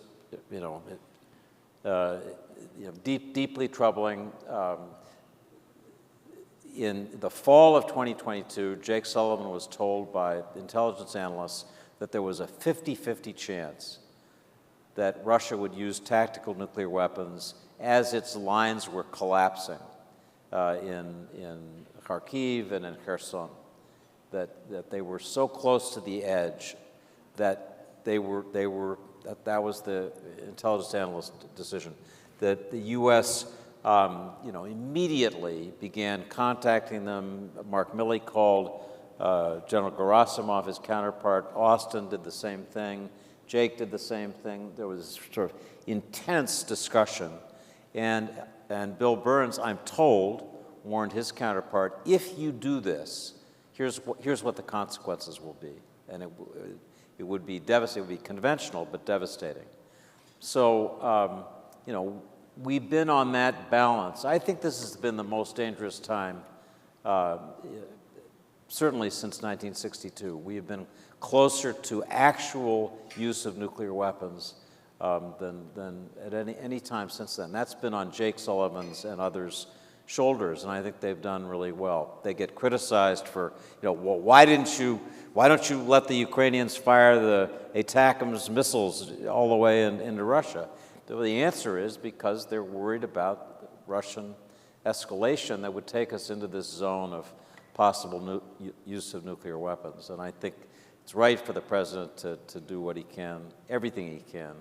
deeply troubling. In the fall of 2022, Jake Sullivan was told by intelligence analysts that there was a 50-50 chance that Russia would use tactical nuclear weapons as its lines were collapsing in Kharkiv and in Kherson, that they were so close to the edge that that was the intelligence analyst decision, that the U.S. Immediately began contacting them. Mark Milley called General Gerasimov, his counterpart. Austin did the same thing. Jake did the same thing. There was sort of intense discussion. And Bill Burns, I'm told, warned his counterpart, if you do this, here's what the consequences will be. And it would be devastating. It would be conventional, but devastating. So, we've been on that balance. I think this has been the most dangerous time, certainly since 1962. We have been closer to actual use of nuclear weapons than at any time since then. That's been on Jake Sullivan's and others' shoulders, and I think they've done really well. They get criticized for, well, why don't you let the Ukrainians fire the ATACMS missiles all the way into Russia? The answer is because they're worried about Russian escalation that would take us into this zone of possible use of nuclear weapons. And I think it's right for the president to do what he can, everything he can,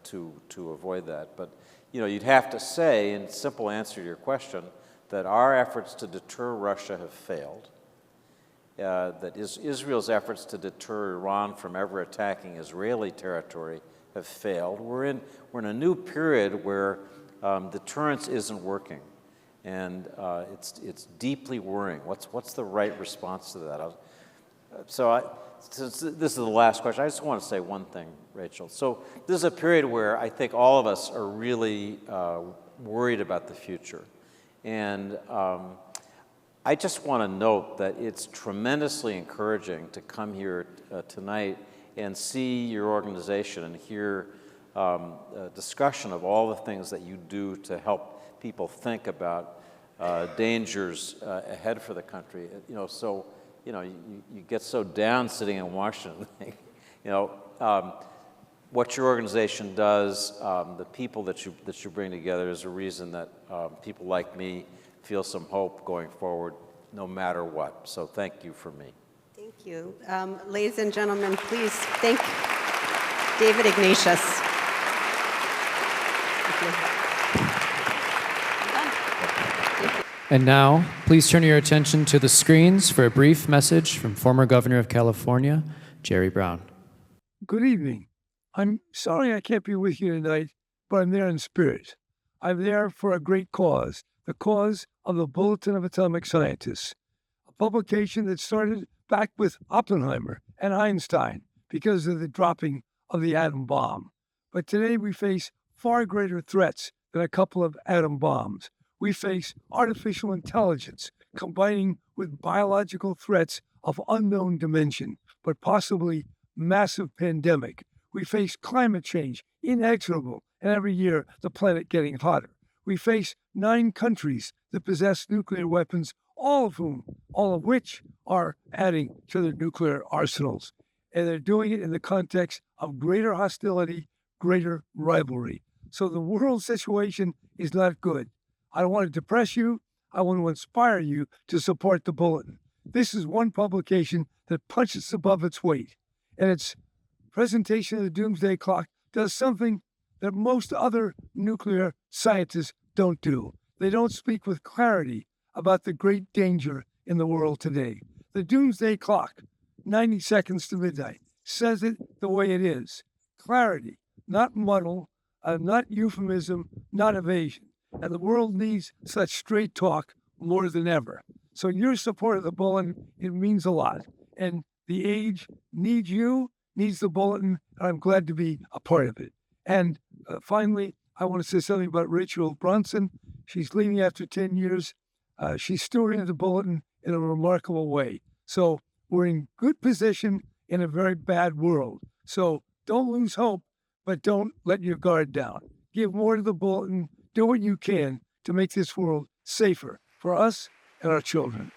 to avoid that. But you'd have to say, in simple answer to your question, that our efforts to deter Russia have failed. That Israel's efforts to deter Iran from ever attacking Israeli territory have failed. We're in a new period where deterrence isn't working, and it's deeply worrying. What's the right response to that? Since this is the last question, I just want to say one thing, Rachel. So this is a period where I think all of us are really worried about the future, and I just want to note that it's tremendously encouraging to come here tonight and see your organization and hear a discussion of all the things that you do to help people think about dangers ahead for the country. You get so down sitting in Washington. What your organization does, the people that you bring together is a reason that people like me feel some hope going forward, no matter what. So thank you for me. Thank you. Ladies and gentlemen, please thank David Ignatius. And now, please turn your attention to the screens for a brief message from former Governor of California, Jerry Brown. Good evening. I'm sorry I can't be with you tonight, but I'm there in spirit. I'm there for a great cause, the cause of the Bulletin of Atomic Scientists, a publication that started back with Oppenheimer and Einstein because of the dropping of the atom bomb. But today we face far greater threats than a couple of atom bombs. We face artificial intelligence combining with biological threats of unknown dimension, but possibly massive pandemic. We face climate change, inexorable, and every year the planet getting hotter. We face 9 countries that possess nuclear weapons, all of which are adding to their nuclear arsenals. And they're doing it in the context of greater hostility, greater rivalry. So the world situation is not good. I don't want to depress you. I want to inspire you to support the Bulletin. This is one publication that punches above its weight. And its presentation of the Doomsday Clock does something that most other nuclear scientists don't do. They don't speak with clarity about the great danger in the world today. The Doomsday Clock, 90 seconds to midnight, says it the way it is. Clarity, not muddle, not euphemism, not evasion. And the world needs such straight talk more than ever. So your support of the Bulletin, it means a lot. And the age needs you, needs the Bulletin, and I'm glad to be a part of it. And finally, I want to say something about Rachel Bronson. She's leaving after 10 years. She's stewarding the Bulletin in a remarkable way. So we're in good position in a very bad world. So don't lose hope, but don't let your guard down. Give more to the Bulletin. Do what you can to make this world safer for us and our children.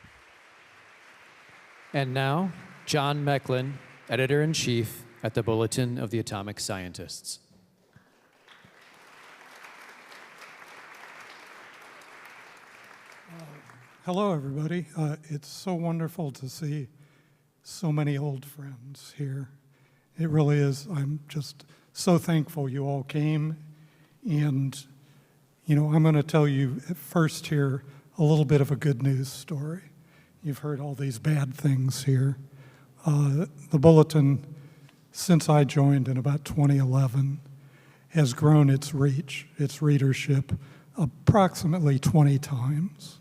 And now, John Mecklin, Editor-in-Chief at the Bulletin of the Atomic Scientists. Hello, everybody. It's so wonderful to see so many old friends here. It really is. I'm just so thankful you all came. And, I'm going to tell you at first here a little bit of a good news story. You've heard all these bad things here. The Bulletin, since I joined in about 2011, has grown its reach, its readership, approximately 20 times.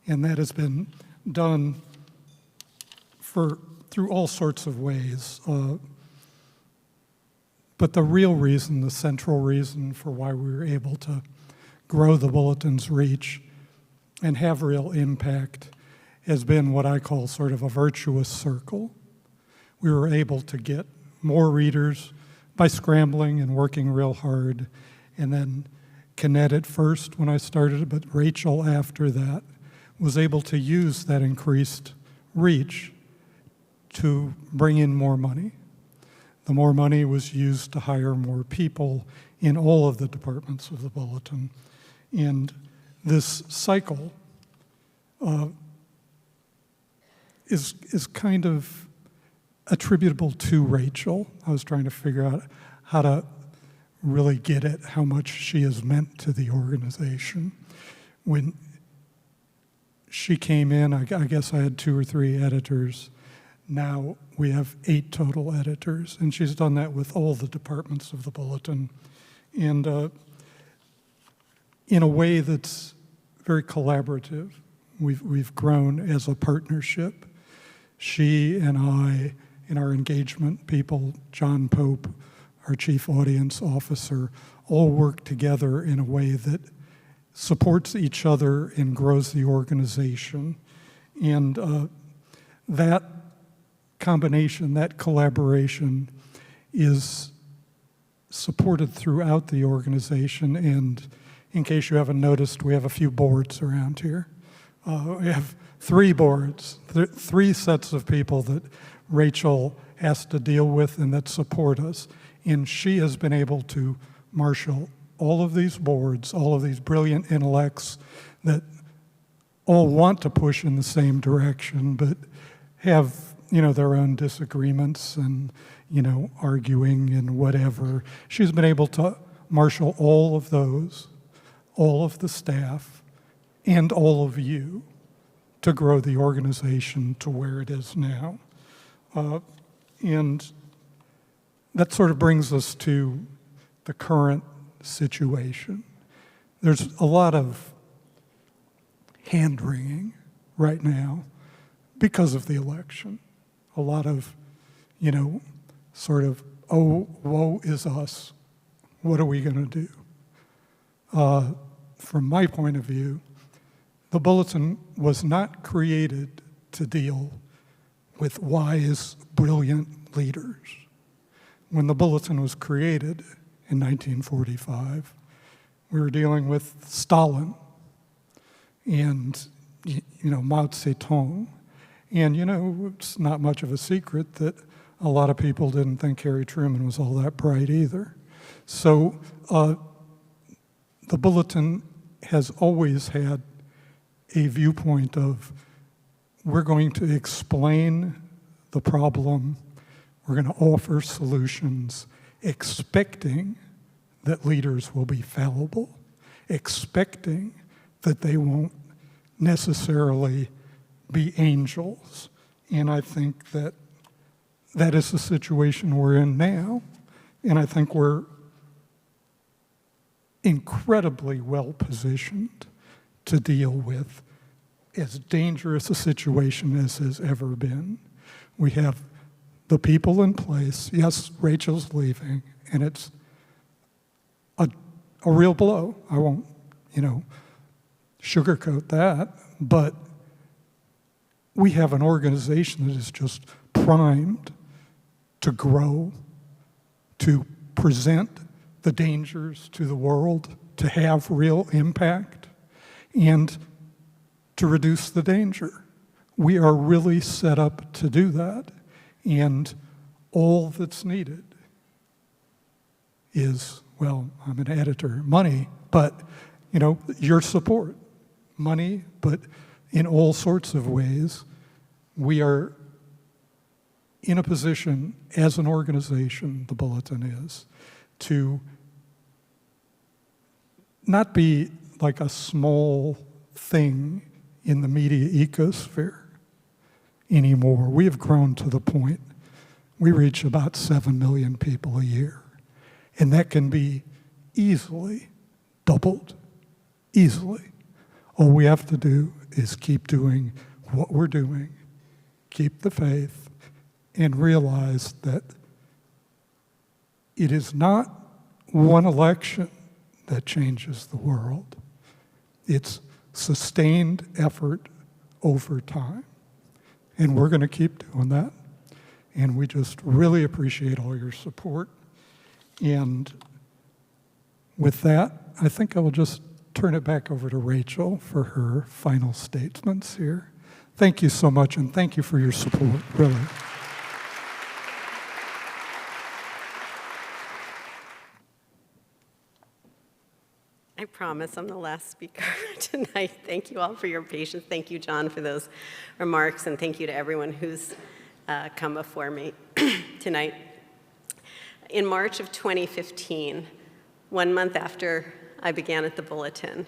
And that has been done through all sorts of ways. But the real reason, the central reason for why we were able to grow the Bulletin's reach and have real impact has been what I call sort of a virtuous circle. We were able to get more readers by scrambling and working real hard, and then Kinnett at first when I started, but Rachel after that was able to use that increased reach to bring in more money. The more money was used to hire more people in all of the departments of the Bulletin. And this cycle is kind of attributable to Rachel. I was trying to figure out how to really get at how much she has meant to the organization. When she came in, I guess I had 2 or 3 editors. Now we have 8 total editors, and she's done that with all the departments of the Bulletin. And in a way that's very collaborative. We've grown as a partnership. She and I, and our engagement people, John Pope, our chief audience officer, all work together in a way that supports each other and grows the organization. And that combination, that collaboration is supported throughout the organization. And in case you haven't noticed, we have a few boards around here. We have 3 boards, 3 sets of people that Rachel has to deal with and that support us. And she has been able to marshal all of these boards, all of these brilliant intellects that all want to push in the same direction, but have, their own disagreements and, arguing and whatever. She's been able to marshal all of those, all of the staff, and all of you to grow the organization to where it is now. And that sort of brings us to the current situation. There's a lot of hand-wringing right now because of the election. A lot of, sort of, oh, woe is us. What are we going to do? From my point of view, the Bulletin was not created to deal with wise, brilliant leaders. When the Bulletin was created in 1945, we were dealing with Stalin and, Mao Zedong. And, it's not much of a secret that a lot of people didn't think Harry Truman was all that bright either. So the Bulletin has always had a viewpoint of we're going to explain the problem, we're going to offer solutions, expecting that leaders will be fallible, expecting that they won't necessarily be angels. And I think that that is the situation we're in now. And I think we're incredibly well positioned to deal with as dangerous a situation as has ever been. We have the people in place. Yes, Rachel's leaving, and it's a real blow. I won't, sugarcoat that, but we have an organization that is just primed to grow, to present the dangers to the world, to have real impact, and to reduce the danger. We are really set up to do that, and all that's needed is, well, I'm an editor, money, but, your support. Money, but in all sorts of ways, we are in a position as an organization, the Bulletin is, to not be like a small thing in the media ecosphere anymore. We have grown to the point we reach about 7 million people a year. And that can be easily doubled, easily. All we have to do is keep doing what we're doing, keep the faith, and realize that it is not one election that changes the world. It's sustained effort over time. And we're going to keep doing that. And we just really appreciate all your support. And with that, I think I will just turn it back over to Rachel for her final statements here. Thank you so much, and thank you for your support, really. I promise I'm the last speaker tonight. Thank you all for your patience. Thank you, John, for those remarks, and thank you to everyone who's come before me tonight. In March of 2015, 1 month after I began at the Bulletin,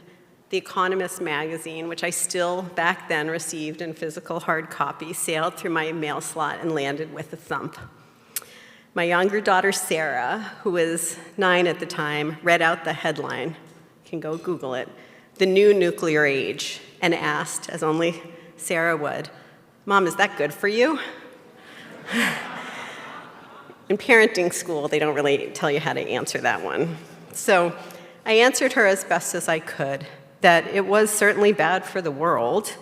The Economist magazine, which I still back then received in physical hard copy, sailed through my mail slot and landed with a thump. My younger daughter, Sarah, who was 9 at the time, read out the headline, you can go Google it, "The New Nuclear Age," and asked, as only Sarah would, "Mom, is that good for you?" In parenting school, they don't really tell you how to answer that one. So I answered her as best as I could, that it was certainly bad for the world,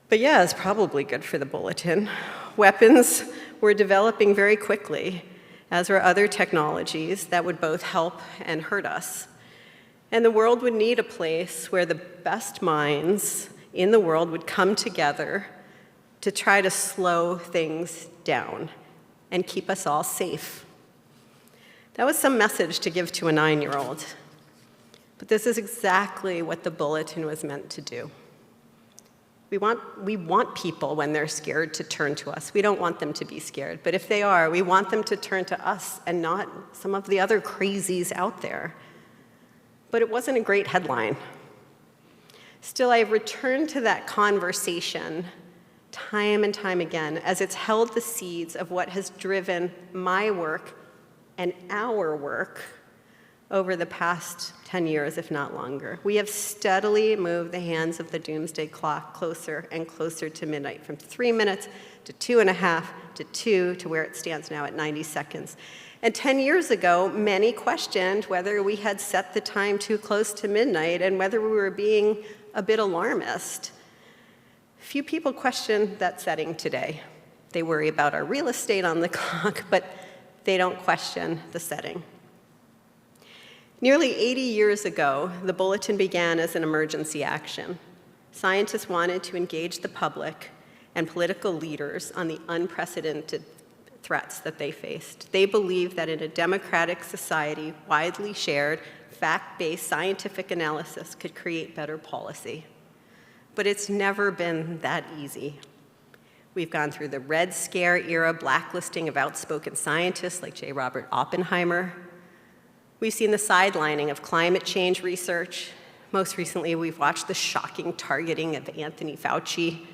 but yeah, it's probably good for the Bulletin. Weapons were developing very quickly, as were other technologies that would both help and hurt us. And the world would need a place where the best minds in the world would come together to try to slow things down and keep us all safe. That was some message to give to a 9-year-old. But this is exactly what the Bulletin was meant to do. We want people, when they're scared, to turn to us. We don't want them to be scared. But if they are, we want them to turn to us and not some of the other crazies out there. But it wasn't a great headline. Still, I've returned to that conversation time and time again, as it's held the seeds of what has driven my work and our work over the past 10 years, if not longer. We have steadily moved the hands of the doomsday clock closer and closer to midnight, from 3 minutes to 2.5 to 2 to where it stands now at 90 seconds. And 10 years ago, many questioned whether we had set the time too close to midnight and whether we were being a bit alarmist. Few people question that setting today. They worry about our real estate on the clock, but they don't question the setting. Nearly 80 years ago, the Bulletin began as an emergency action. Scientists wanted to engage the public and political leaders on the unprecedented threats that they faced. They believed that in a democratic society, widely shared, fact-based scientific analysis could create better policy. But it's never been that easy. We've gone through the Red Scare era blacklisting of outspoken scientists like J. Robert Oppenheimer. We've seen the sidelining of climate change research. Most recently, we've watched the shocking targeting of Anthony Fauci.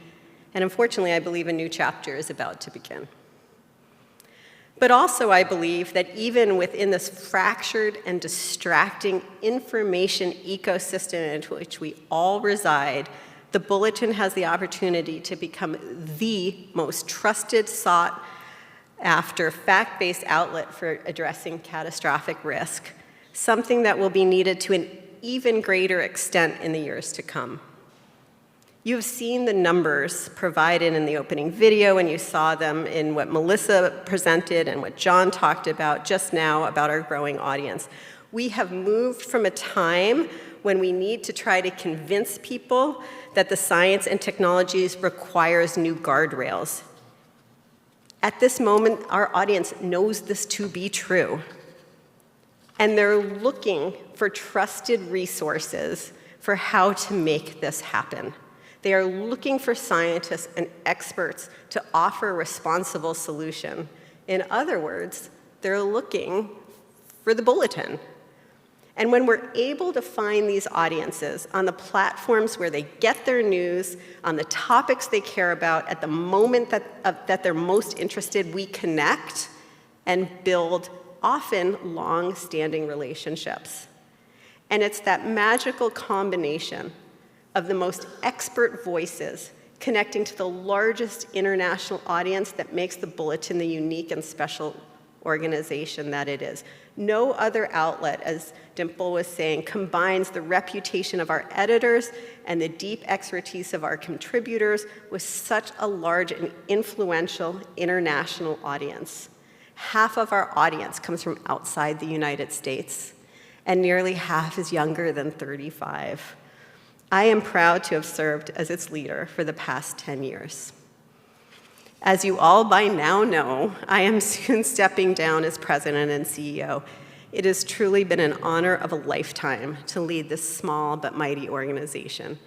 And unfortunately, I believe a new chapter is about to begin. But also, I believe that even within this fractured and distracting information ecosystem in which we all reside, the Bulletin has the opportunity to become the most trusted, sought after, fact-based outlet for addressing catastrophic risk, something that will be needed to an even greater extent in the years to come. You have seen the numbers provided in the opening video, and you saw them in what Melissa presented and what John talked about just now about our growing audience. We have moved from a time when we need to try to convince people that the science and technologies requires new guardrails. At this moment, our audience knows this to be true, and they're looking for trusted resources for how to make this happen. They are looking for scientists and experts to offer a responsible solution. In other words, they're looking for the Bulletin. And when we're able to find these audiences on the platforms where they get their news, on the topics they care about, at the moment that they're most interested, we connect and build often long-standing relationships. And it's that magical combination of the most expert voices connecting to the largest international audience that makes the Bulletin the unique and special organization that it is. No other outlet, as Dimple was saying, combines the reputation of our editors and the deep expertise of our contributors with such a large and influential international audience. Half of our audience comes from outside the United States, and nearly half is younger than 35. I am proud to have served as its leader for the past 10 years. As you all by now know, I am soon stepping down as president and CEO. It has truly been an honor of a lifetime to lead this small but mighty organization.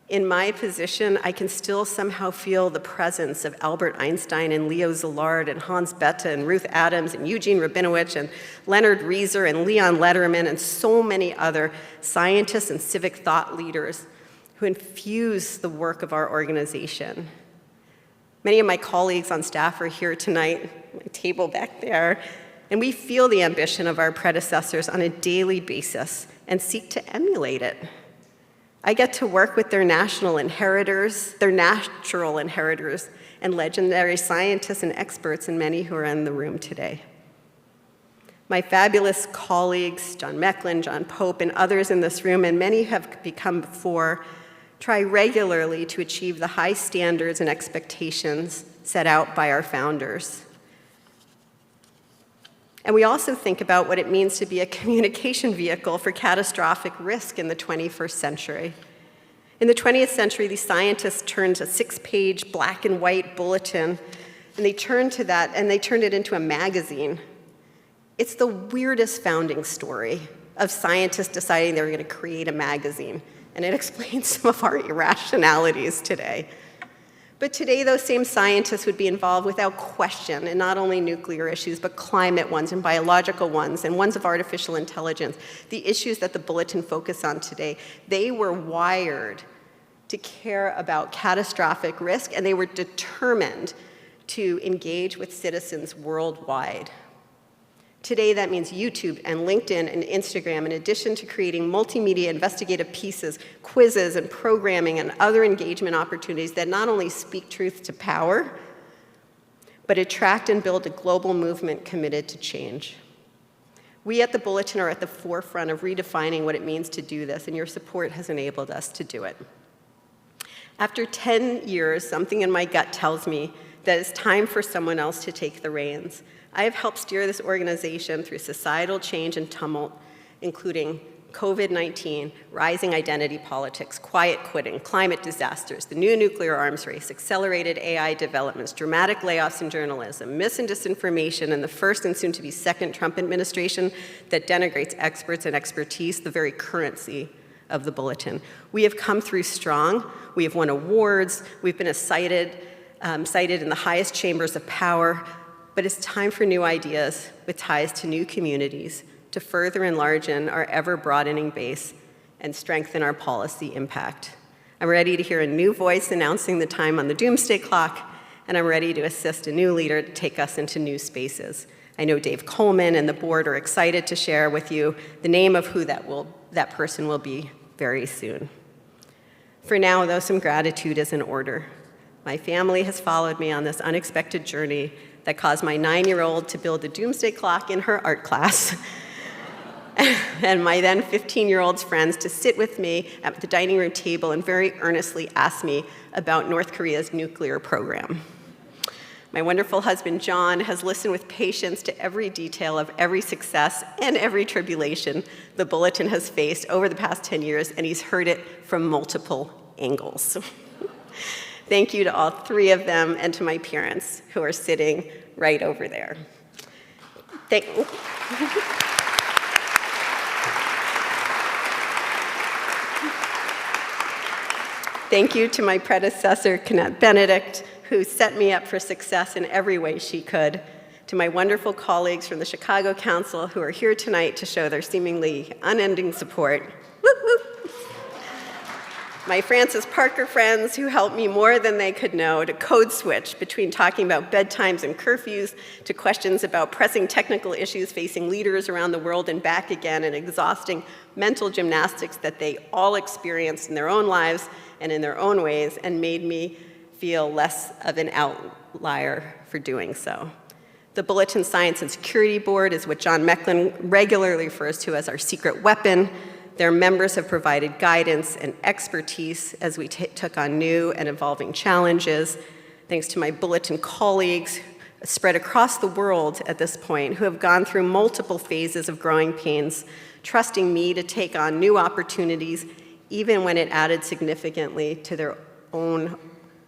In my position, I can still somehow feel the presence of Albert Einstein and Leo Szilard and Hans Bethe and Ruth Adams and Eugene Rabinowitz and Leonard Rieser and Leon Lederman and so many other scientists and civic thought leaders who infuse the work of our organization. Many of my colleagues on staff are here tonight, my table back there, and we feel the ambition of our predecessors on a daily basis and seek to emulate it. I get to work with their natural inheritors, and legendary scientists and experts, and many who are in the room today. My fabulous colleagues, John Mecklin, John Pope, and others in this room, and many have become before, try regularly to achieve the high standards and expectations set out by our founders. And we also think about what it means to be a communication vehicle for catastrophic risk in the 21st century. In the 20th century, these scientists turned a 6-page black and white bulletin, and they turned it into a magazine. It's the weirdest founding story of scientists deciding they were going to create a magazine, and it explains some of our irrationalities today. But today, those same scientists would be involved without question in not only nuclear issues, but climate ones and biological ones and ones of artificial intelligence, the issues that the Bulletin focuses on today. They were wired to care about catastrophic risk, and they were determined to engage with citizens worldwide. Today, that means YouTube and LinkedIn and Instagram, in addition to creating multimedia investigative pieces, quizzes, and programming and other engagement opportunities that not only speak truth to power, but attract and build a global movement committed to change. We at the Bulletin are at the forefront of redefining what it means to do this, and your support has enabled us to do it. After 10 years, something in my gut tells me that it's time for someone else to take the reins. I have helped steer this organization through societal change and tumult, including COVID-19, rising identity politics, quiet quitting, climate disasters, the new nuclear arms race, accelerated AI developments, dramatic layoffs in journalism, mis and disinformation, and the first and soon-to-be second Trump administration that denigrates experts and expertise, the very currency of the Bulletin. We have come through strong. We have won awards. We've been cited in the highest chambers of power. But it's time for new ideas with ties to new communities to further enlarge our ever-broadening base and strengthen our policy impact. I'm ready to hear a new voice announcing the time on the doomsday clock, and I'm ready to assist a new leader to take us into new spaces. I know Dave Coleman and the board are excited to share with you the name of who that person will be very soon. For now, though, some gratitude is in order. My family has followed me on this unexpected journey that caused my 9-year-old to build a doomsday clock in her art class, and my then 15-year-old's friends to sit with me at the dining room table and very earnestly ask me about North Korea's nuclear program. My wonderful husband, John, has listened with patience to every detail of every success and every tribulation the Bulletin has faced over the past 10 years, and he's heard it from multiple angles. Thank you to all 3 of them and to my parents who are sitting right over there. Thank you to my predecessor, Kenneth Benedict, who set me up for success in every way she could. To my wonderful colleagues from the Chicago Council who are here tonight to show their seemingly unending support. Whoop, whoop. my Francis Parker friends who helped me more than they could know to code switch between talking about bedtimes and curfews to questions about pressing technical issues facing leaders around the world and back again, and exhausting mental gymnastics that they all experienced in their own lives and in their own ways, and made me feel less of an outlier for doing so. The Bulletin Science and Security Board is what John Mecklin regularly refers to as our secret weapon. Their members have provided guidance and expertise as we took on new and evolving challenges. Thanks to my Bulletin colleagues spread across the world at this point who have gone through multiple phases of growing pains, trusting me to take on new opportunities, even when it added significantly to their own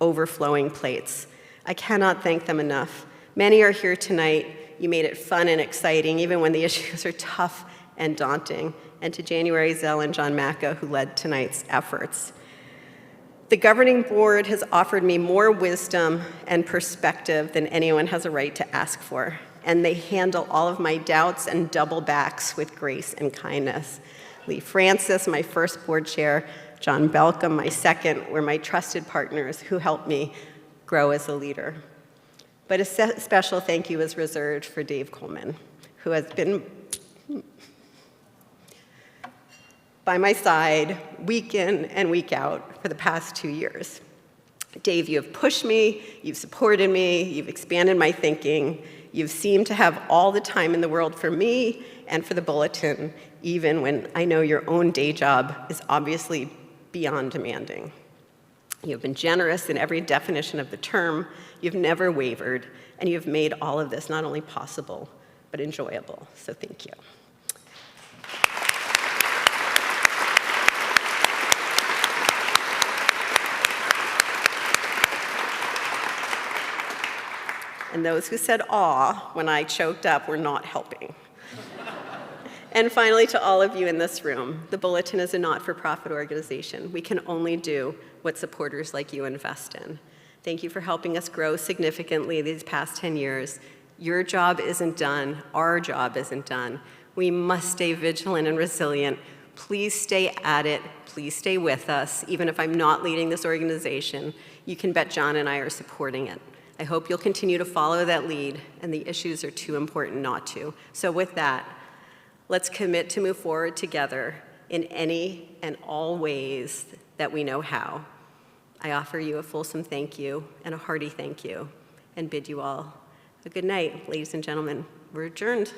overflowing plates. I cannot thank them enough. Many are here tonight. You made it fun and exciting, even when the issues are tough and daunting. And to January Zell and John Macca, who led tonight's efforts. The governing board has offered me more wisdom and perspective than anyone has a right to ask for, and they handle all of my doubts and double backs with grace and kindness. Lee Francis, my first board chair, John Belcom, my second, were my trusted partners who helped me grow as a leader. But a special thank you is reserved for Dave Coleman, who has been by my side week in and week out for the past 2 years. Dave, you have pushed me, you've supported me, you've expanded my thinking, you've seemed to have all the time in the world for me and for the Bulletin, even when I know your own day job is obviously beyond demanding. You've been generous in every definition of the term, you've never wavered, and you've made all of this not only possible, but enjoyable, so thank you. And those who said aw when I choked up were not helping. And finally, to all of you in this room, the Bulletin is a not-for-profit organization. We can only do what supporters like you invest in. Thank you for helping us grow significantly these past 10 years. Your job isn't done. Our job isn't done. We must stay vigilant and resilient. Please stay at it. Please stay with us. Even if I'm not leading this organization, you can bet John and I are supporting it. I hope you'll continue to follow that lead, and the issues are too important not to. So with that, let's commit to move forward together in any and all ways that we know how. I offer you a fulsome thank you and a hearty thank you, and bid you all a good night. Ladies and gentlemen, we're adjourned.